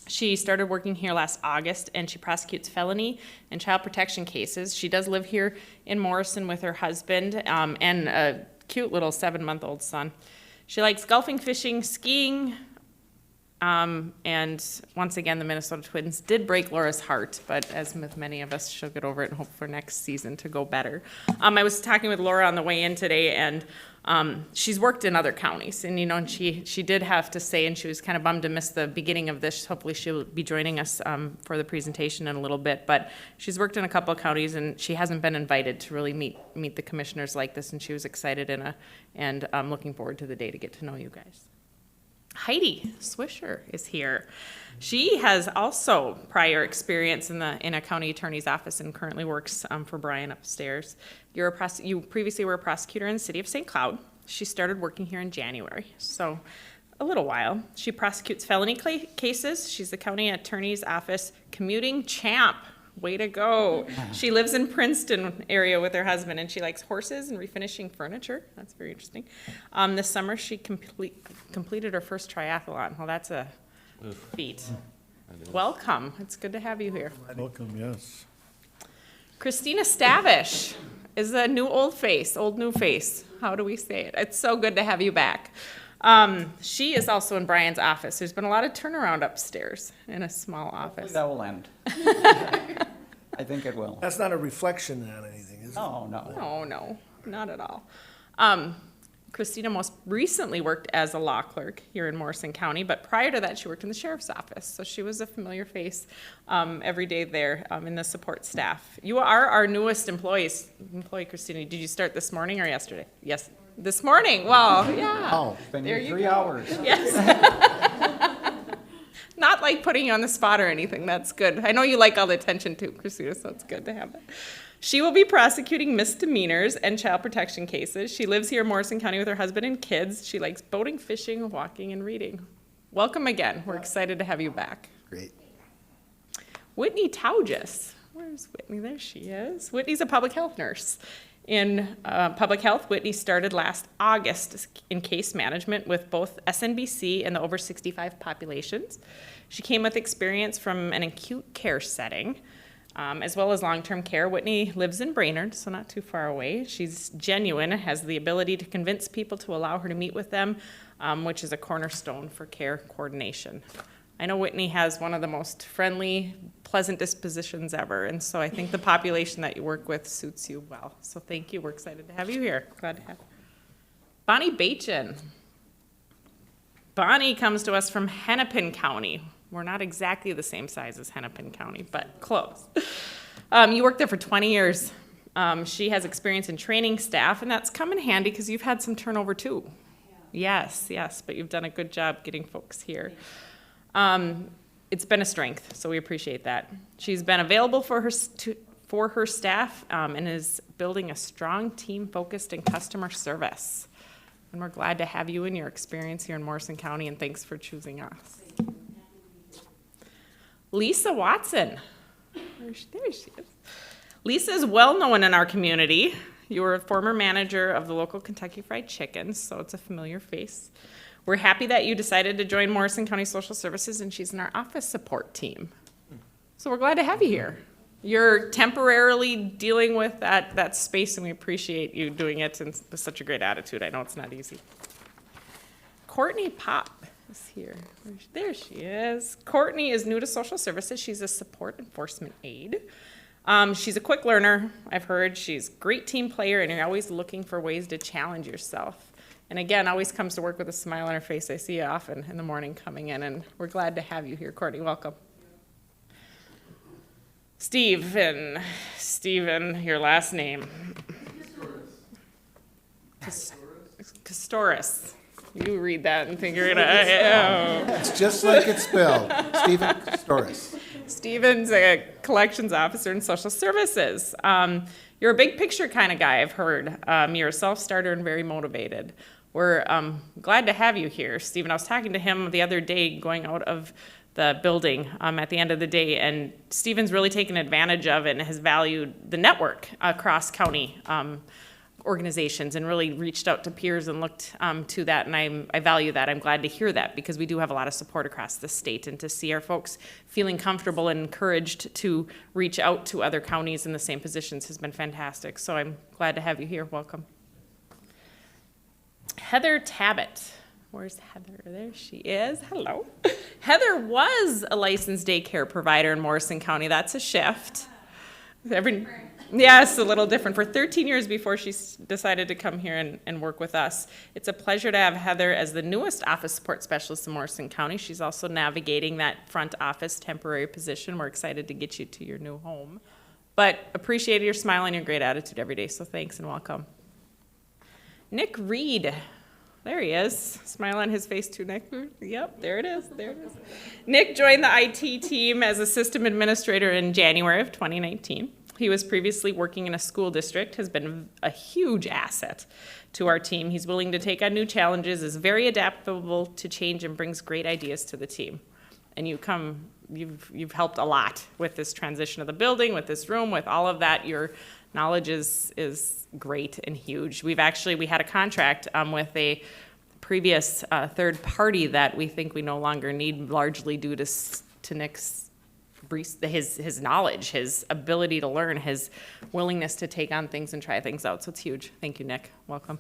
She started working here last August, and she prosecutes felony and child protection cases. She does live here in Morrison with her husband and a cute little 7-month-old son. She likes golfing, fishing, skiing, and once again, the Minnesota Twins did break Laura's heart, but as with many of us, she'll get over it and hope for next season to go better. I was talking with Laura on the way in today, and she's worked in other counties, and you know, and she did have to say, and she was kind of bummed to miss the beginning of this. Hopefully, she'll be joining us for the presentation in a little bit. But she's worked in a couple of counties, and she hasn't been invited to really meet the commissioners like this, and she was excited and looking forward to the day to get to know you guys. Heidi Swisher is here. She has also prior experience in a county attorney's office and currently works for Brian upstairs. You previously were a prosecutor in the city of St. Cloud. She started working here in January, so a little while. She prosecutes felony cases. She's the county attorney's office commuting champ. Way to go. She lives in Princeton area with her husband, and she likes horses and refinishing furniture. That's very interesting. This summer, she completed her first triathlon. Well, that's a feat. Welcome. It's good to have you here. Welcome, yes. Christina Stavish is a new old face, old new face. How do we say it? It's so good to have you back. She is also in Brian's office. There's been a lot of turnaround upstairs in a small office. Hopefully that will end. I think it will. That's not a reflection on anything, is it? No, no. No, not at all. Christina most recently worked as a law clerk here in Morrison County, but prior to that, she worked in the sheriff's office. So she was a familiar face every day there in the support staff. You are our newest employee, Christina. Did you start this morning or yesterday? Yes, this morning. Well, yeah. Oh, it's been here 3 hours. Yes. Not like putting you on the spot or anything. That's good. I know you like all the attention too, Christina, so it's good to have that. She will be prosecuting misdemeanors and child protection cases. She lives here in Morrison County with her husband and kids. She likes boating, fishing, walking, and reading. Welcome again. We're excited to have you back. Great. Whitney Taugis. Where's Whitney? There she is. Whitney's a public health nurse. In public health, Whitney started last August in case management with both SNBC and the over 65 populations. She came with experience from an acute care setting, as well as long-term care. Whitney lives in Brainerd, so not too far away. She's genuine, has the ability to convince people to allow her to meet with them, which is a cornerstone for care coordination. I know Whitney has one of the most friendly, pleasant dispositions ever, and so I think the population that you work with suits you well. So thank you. We're excited to have you here. Glad to have you. Bonnie Bachin. Bonnie comes to us from Hennepin County. We're not exactly the same size as Hennepin County, but close. You worked there for 20 years. She has experience in training staff, and that's come in handy because you've had some turnover too. Yes, but you've done a good job getting folks here. It's been a strength, so we appreciate that. She's been available for her staff and is building a strong team focused in customer service. And we're glad to have you and your experience here in Morrison County, and thanks for choosing us. Lisa Watson. There she is. Lisa is well known in our community. You were a former manager of the local Kentucky Fried Chicken, so it's a familiar face. We're happy that you decided to join Morrison County Social Services, and she's in our office support team. So we're glad to have you here. You're temporarily dealing with that space, and we appreciate you doing it and with such a great attitude. I know it's not easy. Courtney Pop is here. There she is. Courtney is new to social services. She's a support enforcement aide. She's a quick learner, I've heard. She's a great team player, and you're always looking for ways to challenge yourself. And again, always comes to work with a smile on her face. I see you often in the morning coming in, and we're glad to have you here, Courtney. Welcome. Steven, your last name. Castoris. You read that and think you're gonna. It's just like it's spelled. Stephen Castoris. Steven's a collections officer in social services. You're a big picture kind of guy, I've heard. You're a self-starter and very motivated. We're glad to have you here, Stephen. I was talking to him the other day going out of the building at the end of the day, and Stephen's really taken advantage of it and has valued the network across county organizations and really reached out to peers and looked to that, and I value that. I'm glad to hear that because we do have a lot of support across the state, and to see our folks feeling comfortable and encouraged to reach out to other counties in the same positions has been fantastic. So I'm glad to have you here. Welcome. Heather Tabbitt. Where's Heather? There she is. Hello. Heather was a licensed daycare provider in Morrison County. That's a shift. Yes, a little different. For 13 years before she decided to come here and work with us. It's a pleasure to have Heather as the newest office support specialist in Morrison County. She's also navigating that front office temporary position. We're excited to get you to your new home. But appreciate your smile and your great attitude every day, so thanks and welcome. Nick Reed. There he is. Smile on his face too, Nick. Yep, there it is. Nick joined the IT team as a system administrator in January of 2019. He was previously working in a school district, has been a huge asset to our team. He's willing to take on new challenges, is very adaptable to change, and brings great ideas to the team. And you've helped a lot with this transition of the building, with this room, with all of that. Your knowledge is great and huge. We had a contract with a previous third party that we think we no longer need, largely due to Nick's his knowledge, his ability to learn, his willingness to take on things and try things out. So it's huge. Thank you, Nick. Welcome.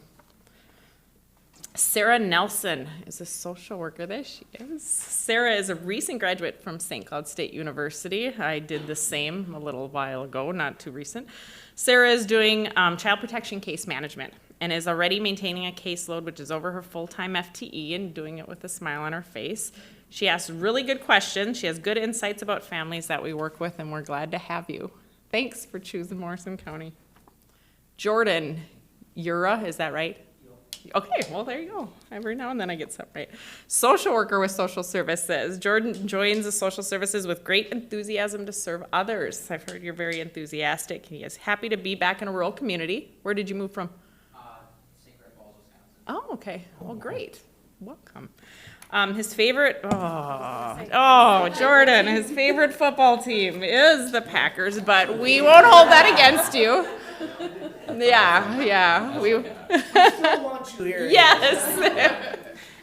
Sarah Nelson is a social worker. There she is. Sarah is a recent graduate from St. Cloud State University. I did the same a little while ago, not too recent. Sarah is doing child protection case management and is already maintaining a caseload which is over her full-time FTE and doing it with a smile on her face. She asks really good questions. She has good insights about families that we work with, and we're glad to have you. Thanks for choosing Morrison County. Jordan Ura, is that right? Okay, well, there you go. Every now and then I get something right. Social worker with social services. Jordan joins the social services with great enthusiasm to serve others. I've heard you're very enthusiastic. He is happy to be back in a rural community. Where did you move from? St. Clair Falls, Wisconsin. Oh, okay. Well, great. Welcome. His favorite, Jordan, his favorite football team is the Packers, but we won't hold that against you. Yeah. We still want you here. Yes.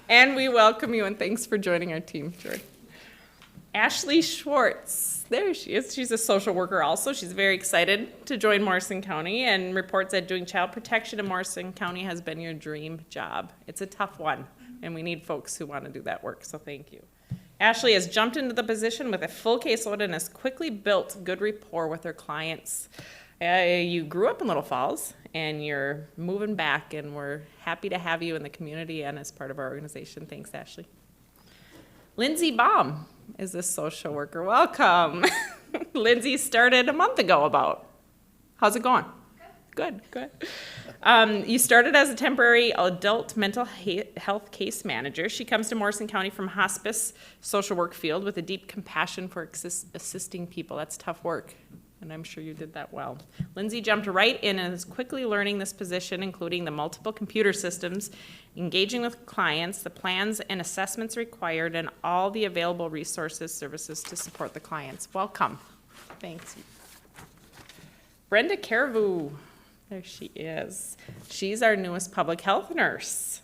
And we welcome you, and thanks for joining our team, Jordan. Ashley Schwartz, there she is. She's a social worker also. She's very excited to join Morrison County and reports that doing child protection in Morrison County has been your dream job. It's a tough one, and we need folks who want to do that work, so thank you. Ashley has jumped into the position with a full caseload and has quickly built good rapport with her clients. You grew up in Little Falls, and you're moving back, and we're happy to have you in the community and as part of our organization. Thanks, Ashley. Lindsay Baum is a social worker. Welcome. Lindsay started a month ago about. How's it going? Good. You started as a temporary adult mental health case manager. She comes to Morrison County from hospice social work field with a deep compassion for assisting people. That's tough work, and I'm sure you did that well. Lindsay jumped right in and is quickly learning this position, including the multiple computer systems, engaging with clients, the plans and assessments required, and all the available resources, services to support the clients. Welcome. Thanks. Brenda Caribou. There she is. She's our newest public health nurse.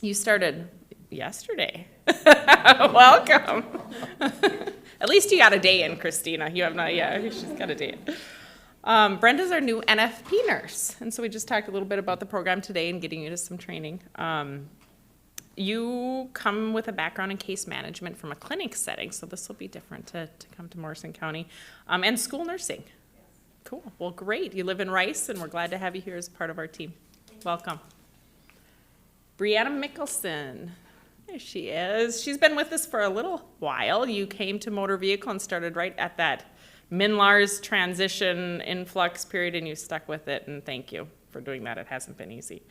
You started yesterday. Welcome. At least you got a day in, Christina. You have not yet. She's got a day in. Brenda's our new NFP nurse. And so we just talked a little bit about the program today and getting you to some training. You come with a background in case management from a clinic setting, so this will be different to come to Morrison County, and school nursing. Cool. Well, great. You live in Rice, and we're glad to have you here as part of our team. Welcome. Brianna Mickelson. There she is. She's been with us for a little while. You came to motor vehicle and started right at that MNLARS transition influx period, and you stuck with it, and thank you for doing that. It hasn't been easy.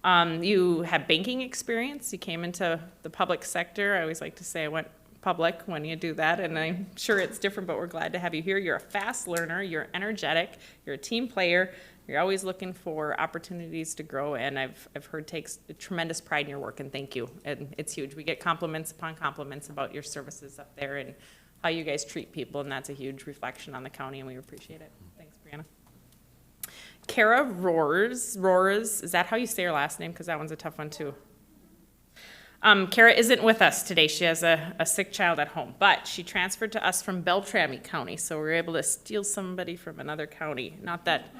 You have banking experience. You came into the public sector. I always like to say I went public when you do that, and I'm sure it's different, but we're glad to have you here. You're a fast learner, you're energetic, you're a team player, you're always looking for opportunities to grow, and I've heard takes tremendous pride in your work, and thank you. And it's huge. We get compliments upon compliments about your services up there and how you guys treat people, and that's a huge reflection on the county, and we appreciate it. Thanks, Brianna. Kara Roars, is that how you say your last name? Because that one's a tough one too. Kara isn't with us today. She has a sick child at home, but she transferred to us from Beltrami County, so we were able to steal somebody from another county. Not that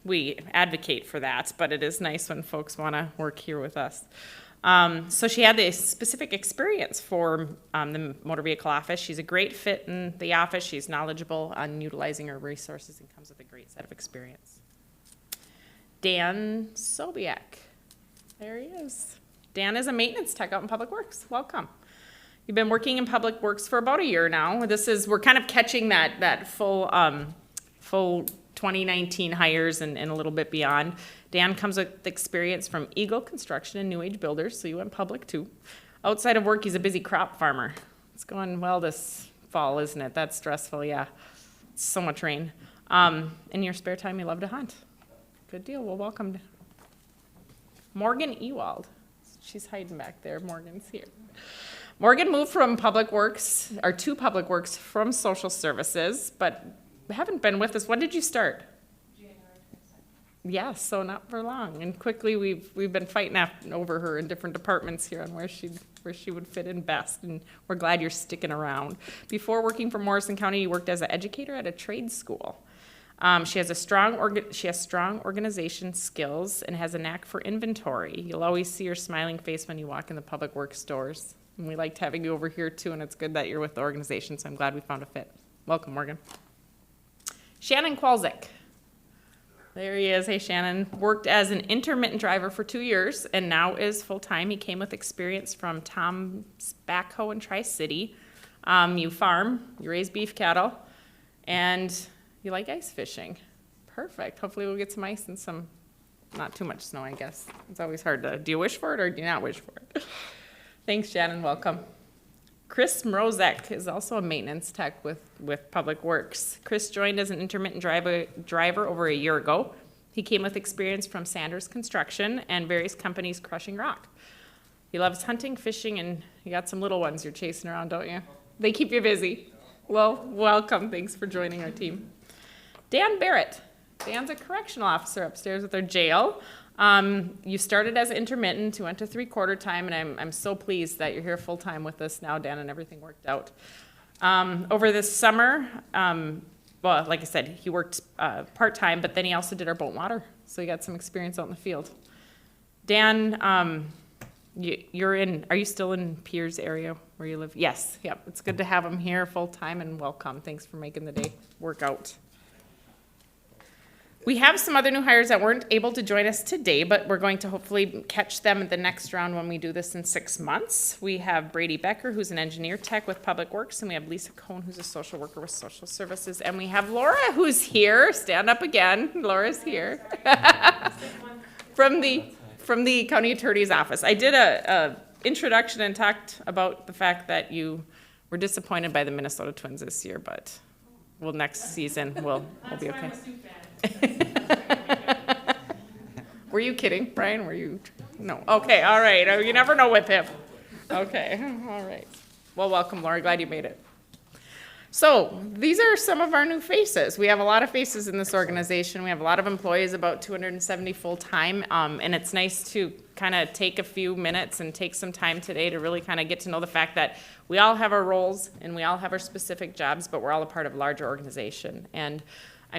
we advocate for that, but it is nice when folks want to work here with us. So she had a specific experience for the motor vehicle office. She's a great fit in the office. She's knowledgeable on utilizing her resources and comes with a great set of experience. Dan Sobiak. There he is. Dan is a maintenance tech out in Public Works. Welcome. You've been working in Public Works for about a year now. We're kind of catching that full 2019 hires and a little bit beyond. Dan comes with experience from Eagle Construction and New Age Builders, so you went public too. Outside of work, he's a busy crop farmer. It's going well this fall, isn't it? That's stressful, yeah. So much rain. In your spare time, you love to hunt. Good deal. Well, welcome. Morgan Ewald. She's hiding back there. Morgan's here. Morgan moved from Public Works, or to Public Works from Social Services, but haven't been with us. When did you start? Yes, so not for long. And quickly, we've been fighting over her in different departments here on where she would fit in best. And we're glad you're sticking around. Before working for Morrison County, you worked as an educator at a trade school. She has strong organization skills and has a knack for inventory. You'll always see her smiling face when you walk in the Public Works stores. And we liked having you over here too, and it's good that you're with the organization, so I'm glad we found a fit. Welcome, Morgan. Shannon Kwalczyk. There he is. Hey, Shannon. Worked as an intermittent driver for 2 years and now is full-time. He came with experience from Tom's Backhoe in Tri-City. You farm, you raise beef cattle, and you like ice fishing. Perfect. Hopefully we'll get some ice and some, not too much snow, I guess. It's always hard to, do you wish for it or do you not wish for it? Thanks, Shannon. Welcome. Chris Mrozek is also a maintenance tech with Public Works. Chris joined as an intermittent driver over a year ago. He came with experience from Sanders Construction and various companies crushing rock. He loves hunting, fishing, and you got some little ones you're chasing around, don't you? They keep you busy. Well, welcome. Thanks for joining our team. Dan Barrett. Dan's a correctional officer upstairs at their jail. You started as intermittent, you went to 3/4 time, and I'm so pleased that you're here full-time with us now, Dan, and everything worked out. Over this summer, well, like I said, he worked part-time, but then he also did our boat and water, so he got some experience out in the field. Dan, are you still in Piers area where you live? Yes, yep, it's good to have him here full-time, and welcome. Thanks for making the day work out. We have some other new hires that weren't able to join us today, but we're going to hopefully catch them at the next round when we do this in 6 months. We have Brady Becker, who's an engineer tech with Public Works, and we have Lisa Cohn, who's a social worker with Social Services, and we have Laura, who's here. Stand up again. Laura's here. From the county attorney's office. I did a introduction and talked about the fact that you were disappointed by the Minnesota Twins this year, but next season we'll be okay. Were you kidding, Brian? Were you? No. Okay, all right. You never know with him. Okay, all right. Well, welcome, Laura. Glad you made it. So these are some of our new faces. We have a lot of faces in this organization. We have a lot of employees, about 270 full-time, and it's nice to kind of take a few minutes and take some time today to really kind of get to know the fact that we all have our roles and we all have our specific jobs, but we're all a part of a larger organization. And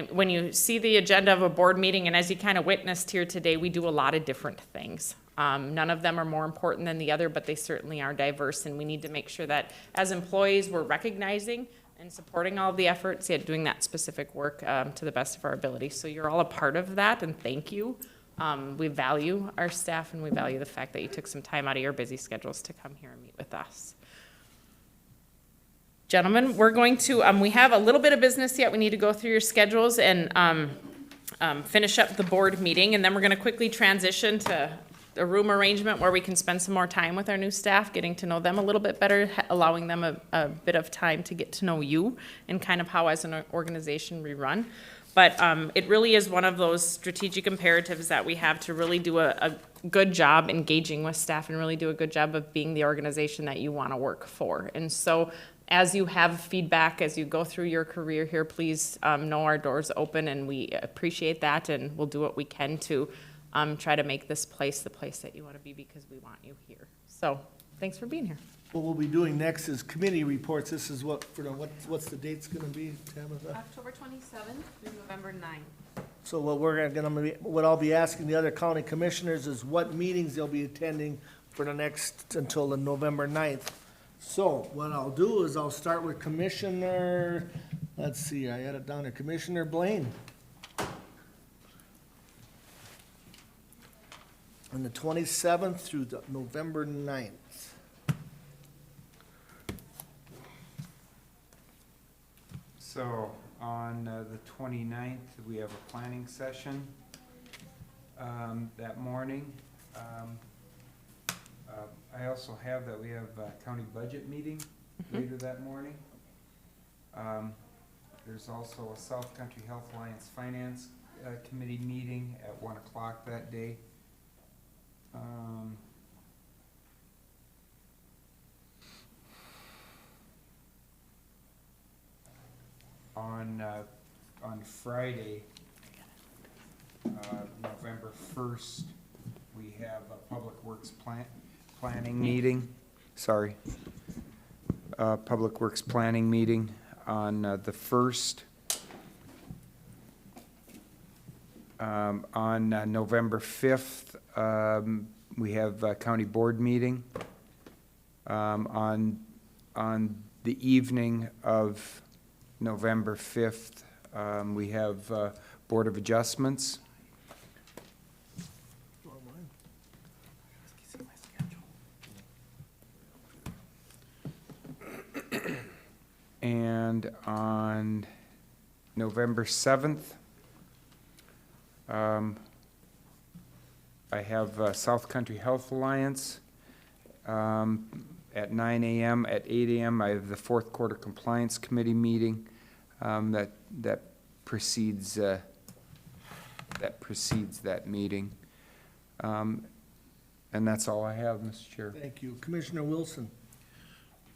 when you see the agenda of a board meeting, and as you kind of witnessed here today, we do a lot of different things. None of them are more important than the other, but they certainly are diverse, and we need to make sure that as employees, we're recognizing and supporting all of the efforts, yet doing that specific work to the best of our ability. So you're all a part of that, and thank you. We value our staff, and we value the fact that you took some time out of your busy schedules to come here and meet with us. Gentlemen, we're going to, we have a little bit of business yet. We need to go through your schedules and finish up the board meeting, and then we're going to quickly transition to a room arrangement where we can spend some more time with our new staff, getting to know them a little bit better, allowing them a bit of time to get to know you and kind of how as an organization we run. But it really is one of those strategic imperatives that we have to really do a good job engaging with staff and really do a good job of being the organization that you want to work for. And so as you have feedback, as you go through your career here, please know our door's open, and we appreciate that, and we'll do what we can to try to make this place the place that you want to be, because we want you here. So thanks for being here. What we'll be doing next is committee reports. This is what's the date's gonna be, Tabitha? October 27th through November 9th. So what I'll be asking the other county commissioners is what meetings they'll be attending for the next, until the November 9th. So what I'll do is I'll start with Commissioner, let's see, I had it down there, Commissioner Blaine. On the 27th through the November 9th. So on the 29th, we have a planning session that morning. I also have that we have a county budget meeting later that morning. There's also a South Country Health Alliance Finance Committee meeting at 1 o'clock that day. On Friday, November 1st, we have a Public Works planning meeting. Sorry. Public Works planning meeting on the 1st. On November 5th, we have a county board meeting. On the evening of November 5th, we have Board of Adjustments. And on November 7th, I have South Country Health Alliance at 9 a.m. At 8 a.m., I have the fourth quarter compliance committee meeting that precedes that meeting. And that's all I have, Mr. Chair. Thank you. Commissioner Wilson.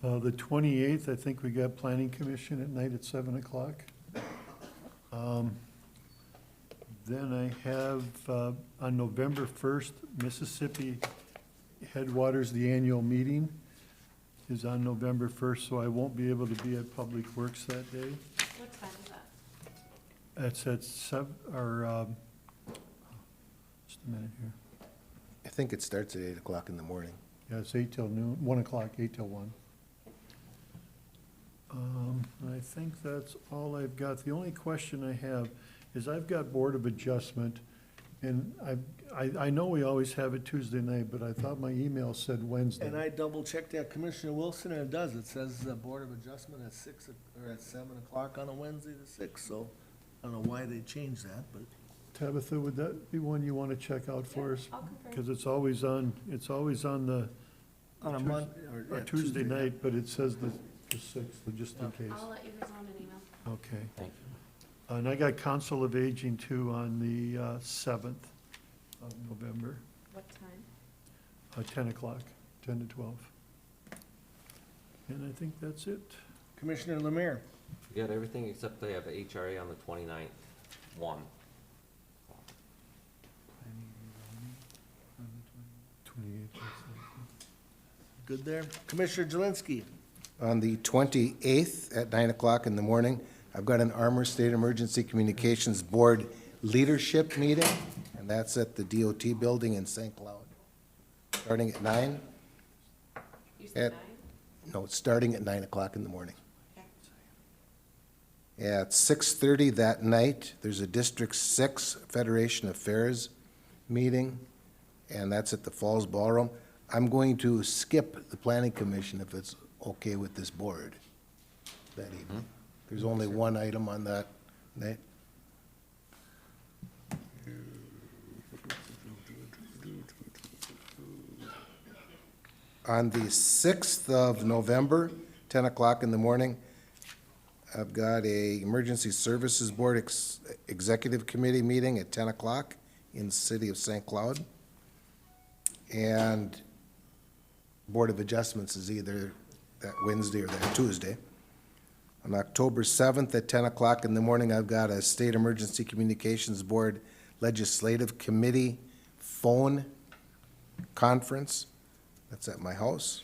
The 28th, I think we got Planning Commission at night at 7 o'clock. Then I have, on November 1st, Mississippi Headwaters, the annual meeting is on November 1st, so I won't be able to be at Public Works that day. What time is that? That's at 7, or, just a minute here. I think it starts at 8 o'clock in the morning. Yeah, it's 8 till noon, 1 o'clock, 8 till 1. I think that's all I've got. The only question I have is I've got Board of Adjustment, and I know we always have it Tuesday night, but I thought my email said Wednesday. And I double-checked that, Commissioner Wilson, and it does. It says Board of Adjustment at 6, or at 7 o'clock on a Wednesday the 6th, so I don't know why they changed that, but. Tabitha, would that be one you want to check out for us? I'll confirm. Because it's always on the, On a Monday, or Tuesday night, but it says the 6th, just in case. I'll let you respond an email. Okay. Thank you. And I got Council of Aging too on the 7th of November, What time? 10 o'clock, 10 to 12. And I think that's it. Commissioner Lemire. We got everything except they have HRA on the 29th, 1. 28th. Good there. Commissioner Jelinski. On the 28th at 9 o'clock in the morning, I've got an Armor State Emergency Communications Board Leadership Meeting, and that's at the DOT building in St. Cloud. Starting at 9? You said 9? No, it's starting at 9 o'clock in the morning. At 6:30 that night, there's a District 6 Federation Affairs meeting, and that's at the Falls Ballroom. I'm going to skip the Planning Commission if it's okay with this board that evening. There's only one item on that night. On the 6th of November, 10 o'clock in the morning, I've got a Emergency Services Board Executive Committee meeting at 10 o'clock in the city of St. Cloud. And Board of Adjustments is either that Wednesday or that Tuesday. On October 7th at 10 o'clock in the morning, I've got a State Emergency Communications Board Legislative Committee phone conference. That's at my house.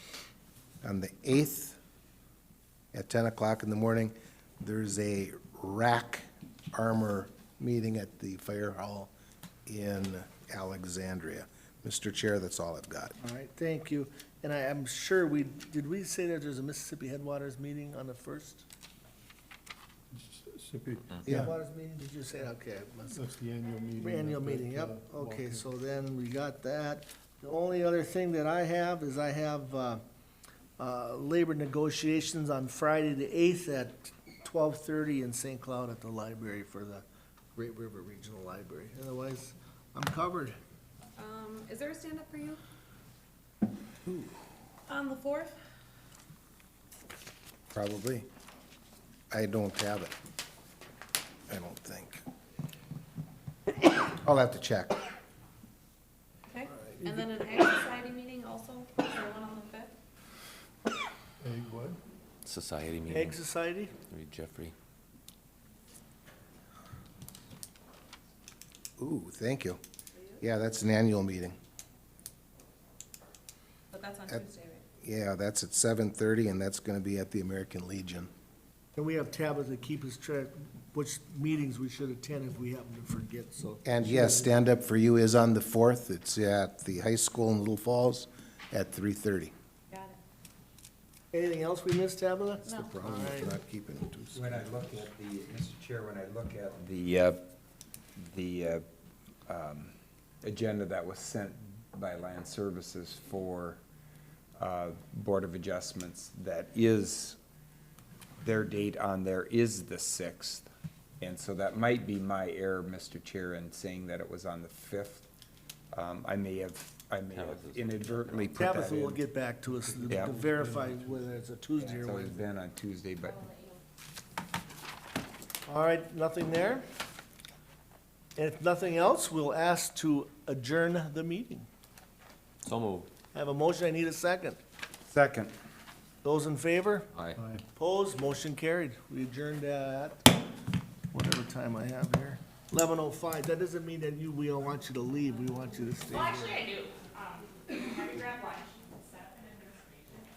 On the 8th at 10 o'clock in the morning, there's a rack armor meeting at the fire hall in Alexandria. Mr. Chair, that's all I've got. All right, thank you. And I'm sure did we say that there's a Mississippi Headwaters meeting on the 1st? Mississippi, Yeah. Headwaters meeting, did you say? Okay. that's the annual meeting. Annual meeting, yep. Okay, so then we got that. The only other thing that I have is I have labor negotiations on Friday the 8th at 12:30 in St. Cloud at the library for the Great River Regional Library. Otherwise, I'm covered. Is there a stand-up for you? On the 4th? Probably. I don't have it. I don't think. I'll have to check. Okay, and then an Ag Society meeting also, is there one on the 5th? Egg what? Society meeting. Egg Society? Read Jeffrey. Ooh, thank you. Yeah, that's an annual meeting. But that's on At- Tuesday, right? Yeah, that's at 7:30, and that's gonna be at the American Legion. And we have Tabitha to keep us track which meetings we should attend if we happen to forget, so. And yes, Stand Up For You is on the 4th. It's at the high school in Little Falls at 3:30. Got it. Anything else we missed, Tabitha? That's the problem with not keeping it too. When I look at the, Mr. Chair, when I look at the agenda that was sent by Land Services for Board of Adjustments, that is, their date on there is the 6th. And so that might be my error, Mr. Chair, in saying that it was on the 5th. I may have inadvertently put that Tabitha will in. get back to us Yeah. to verify whether it's a Tuesday It's or always Wednesday. been on Tuesday, but All right, nothing there? If nothing else, we'll ask to adjourn the meeting. So moved. I have a motion, I need a second. second. Those in favor? Aye. Opposed, motion carried. We adjourned at whatever time I have here. 11:05. That doesn't mean that we don't want you to leave, we want you to stay here. I do.